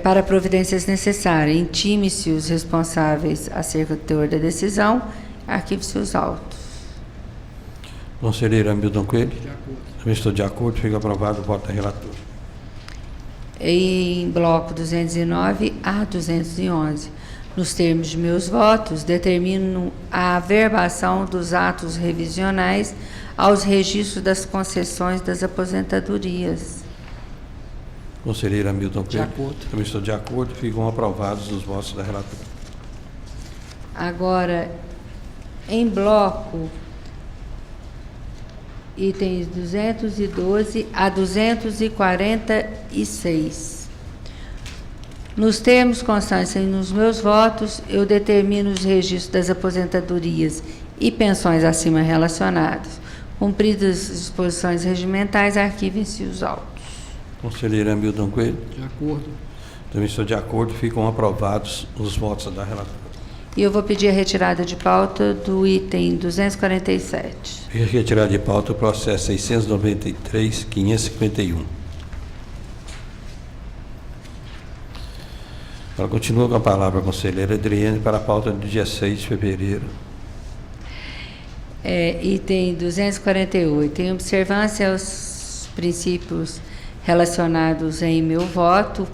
para providências necessárias. Intime-se os responsáveis acerca do teor da decisão, arquive-se os autos. Conselheiro Hamilton Coelho. De acordo. Também estou de acordo, fica aprovado o voto da relatora. Em bloco 209 a 211, nos termos de meus votos, determino a averbação dos atos revisionais aos registros das concessões das aposentadorias. Conselheiro Hamilton Coelho. De acordo. Também estou de acordo, ficam aprovados os votos da relatora. Agora, em bloco, itens 212 a 246. Nos termos constantes nos meus votos, eu determino os registros das aposentadorias e pensões acima relacionadas. Cumpridas as disposições regimentais, arquivem-se os autos. Conselheiro Hamilton Coelho. De acordo. Também estou de acordo. Ficam aprovados os votos da relatora. E eu vou pedir a retirada de pauta do item 247. Fica retirado de pauta o processo 693.551. Ela continua com a palavra a conselheira Adriane para a pauta do dia 6 de fevereiro. Item 248. Em observância aos princípios relacionados em meu voto,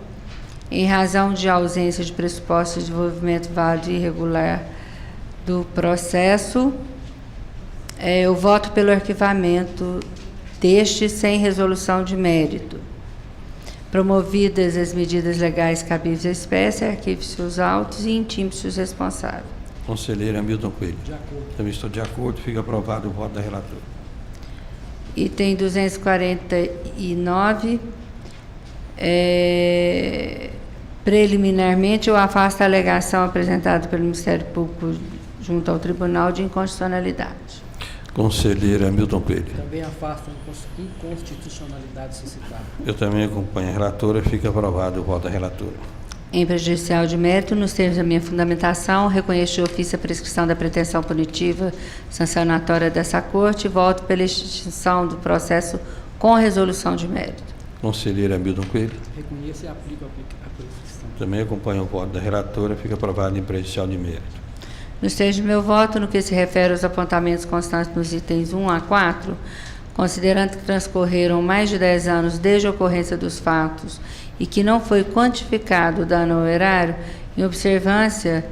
em razão de ausência de pressupostos de desenvolvimento válido e irregular do processo, eu voto pelo arquivamento deste sem resolução de mérito. Promovidas as medidas legais cabíveis à espécie, arquive-se os autos e intime-se os responsáveis. Conselheiro Hamilton Coelho. De acordo. Também estou de acordo. Fica aprovado o voto da relatora. Item 249. Preliminarmente, eu afasto a alegação apresentada pelo Ministério Público junto ao Tribunal de Inconstitucionalidade. Conselheiro Hamilton Coelho. Também afasta a inconstitucionalidade suscitada. Eu também acompanho a relatora. Fica aprovado o voto da relatora. Em prejudicial de mérito, nos termos da minha fundamentação, reconheço de ofício a prescrição da pretensão punitiva sancionatória dessa Corte e voto pela extinção do processo com resolução de mérito. Conselheiro Hamilton Coelho. Reconheço e aplico a prescrição. Também acompanho o voto da relatora. Fica aprovado em prejudicial de mérito. Nos termos do meu voto, no que se refere aos apontamentos constantes nos itens 1 a 4, considerando que transcorreram mais de 10 anos desde a ocorrência dos fatos e que não foi quantificado o dano ao erário, em observância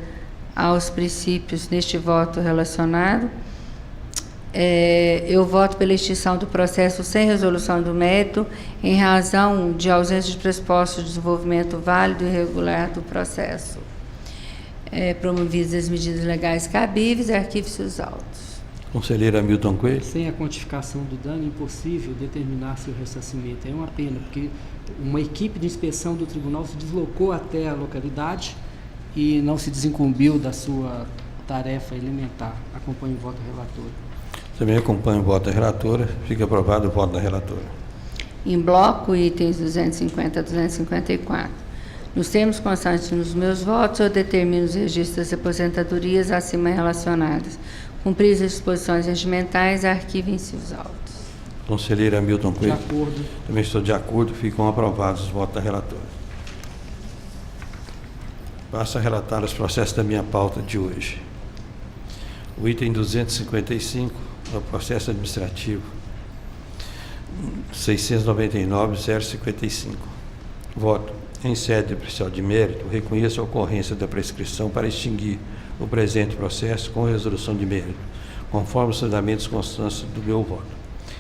aos princípios neste voto relacionado, eu voto pela extinção do processo sem resolução do mérito, em razão de ausência de pressupostos de desenvolvimento válido e regular do processo. Promovidas as medidas legais cabíveis, arquive-se os autos. Conselheiro Hamilton Coelho. Sem a quantificação do dano, é impossível determinar se o ressarcimento. É uma pena, porque uma equipe de inspeção do tribunal se deslocou até a localidade e não se desincumbiu da sua tarefa elementar. Acompanho o voto do relator. Também acompanho o voto da relatora. Fica aprovado o voto da relatora. Em bloco, itens 250 a 254. Nos termos constantes nos meus votos, eu determino os registros das aposentadorias acima relacionadas. Cumpridas as disposições regimentais, arquivem-se os autos. Conselheiro Hamilton Coelho. De acordo. Também estou de acordo. Ficam aprovados os votos da relatora. Passo a relatar os processos da minha pauta de hoje. O item 255 é o processo administrativo 699.055. Voto. Em sede de apreciação de mérito, reconheço a ocorrência da prescrição para extinguir o presente processo com resolução de mérito, conforme os fundamentos constantes do meu voto.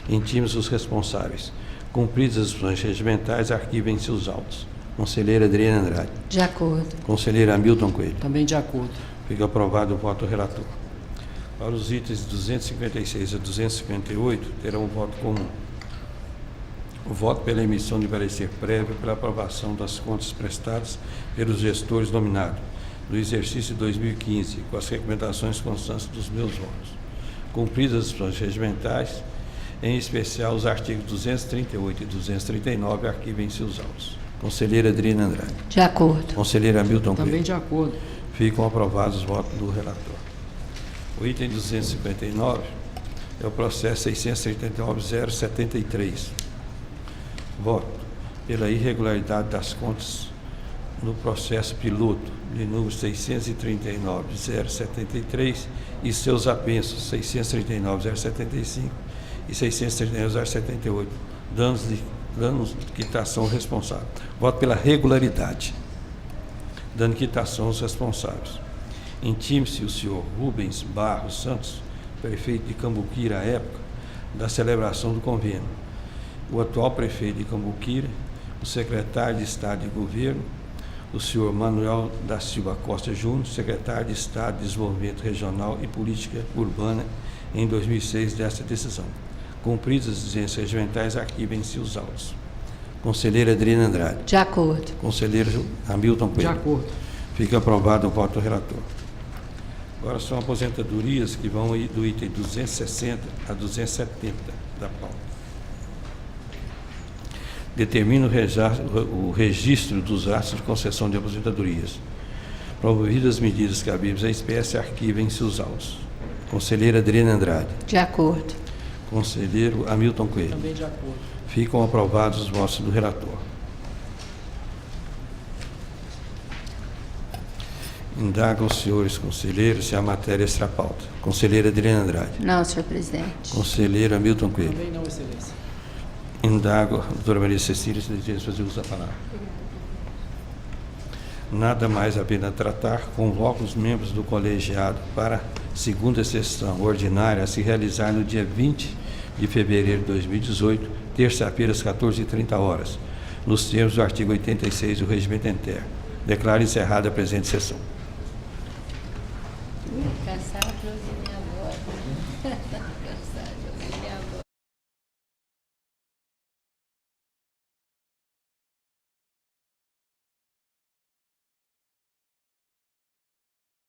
Intime-se os responsáveis. Cumpridas as disposições regimentais, arquivem-se os autos. Conselheira Adriana Andrade. De acordo. Conselheiro Hamilton Coelho. Também de acordo. Fica aprovado o voto do relator. Para os itens 256 a 258, terão um voto comum. O voto pela emissão de parecer prévio pela aprovação das contas prestadas pelos gestores nominados do exercício 2015, com as recomendações constantes dos meus votos. Cumpridas as disposições regimentais, em especial os artigos 238 e 239, arquivem-se os autos. Conselheira Adriana Andrade. De acordo. Conselheiro Hamilton Coelho. Também de acordo. Ficam aprovados os votos do relator. O item 259 é o processo 639.073. Voto pela irregularidade das contas no processo piloto de número 639.073 e seus apensos 639.075 e 639.078, danos de quitação responsável. Voto pela regularidade, dando quitação aos responsáveis. Intime-se o senhor Rubens Barros Santos, prefeito de Cambuquira à época da celebração do convênio, o atual prefeito de Cambuquira, o secretário de Estado de Governo, o senhor Manuel da Silva Costa Júnior, secretário de Estado de Desenvolvimento Regional e Política Urbana, em 2006 desta decisão. Cumpridas as exigências regimentais, arquivem-se os autos. Conselheira Adriana Andrade. De acordo. Conselheiro Hamilton De Coelho. acordo. Fica aprovado o voto do relator. Agora são aposentadorias que vão do item 260 a 270 da pauta. Determina o registro dos atos de concessão de aposentadorias. Promovidas as medidas cabíveis à espécie, arquivem seus autos. Conselheira Adriana Andrade. De acordo. Conselheiro Hamilton Coelho. Também de acordo. Ficam aprovados os votos do relator. Indagam os senhores conselheiros se a matéria extra pauta. Conselheira Adriana Andrade. Não, senhor presidente. Conselheiro Hamilton Coelho. Também não, excelência. Indago, doutora Maria Cecília, se deseja fazer uso da palavra. Nada mais a pena tratar, convoco os membros do colegiado para a segunda sessão ordinária a se realizar no dia 20 de fevereiro de 2018, terça-feira, às 14h30, nos termos do artigo 86 do Regimento Interno. Declaro encerrada a presente sessão. Cansado de ouvir minha voz. Cansado de ouvir minha voz.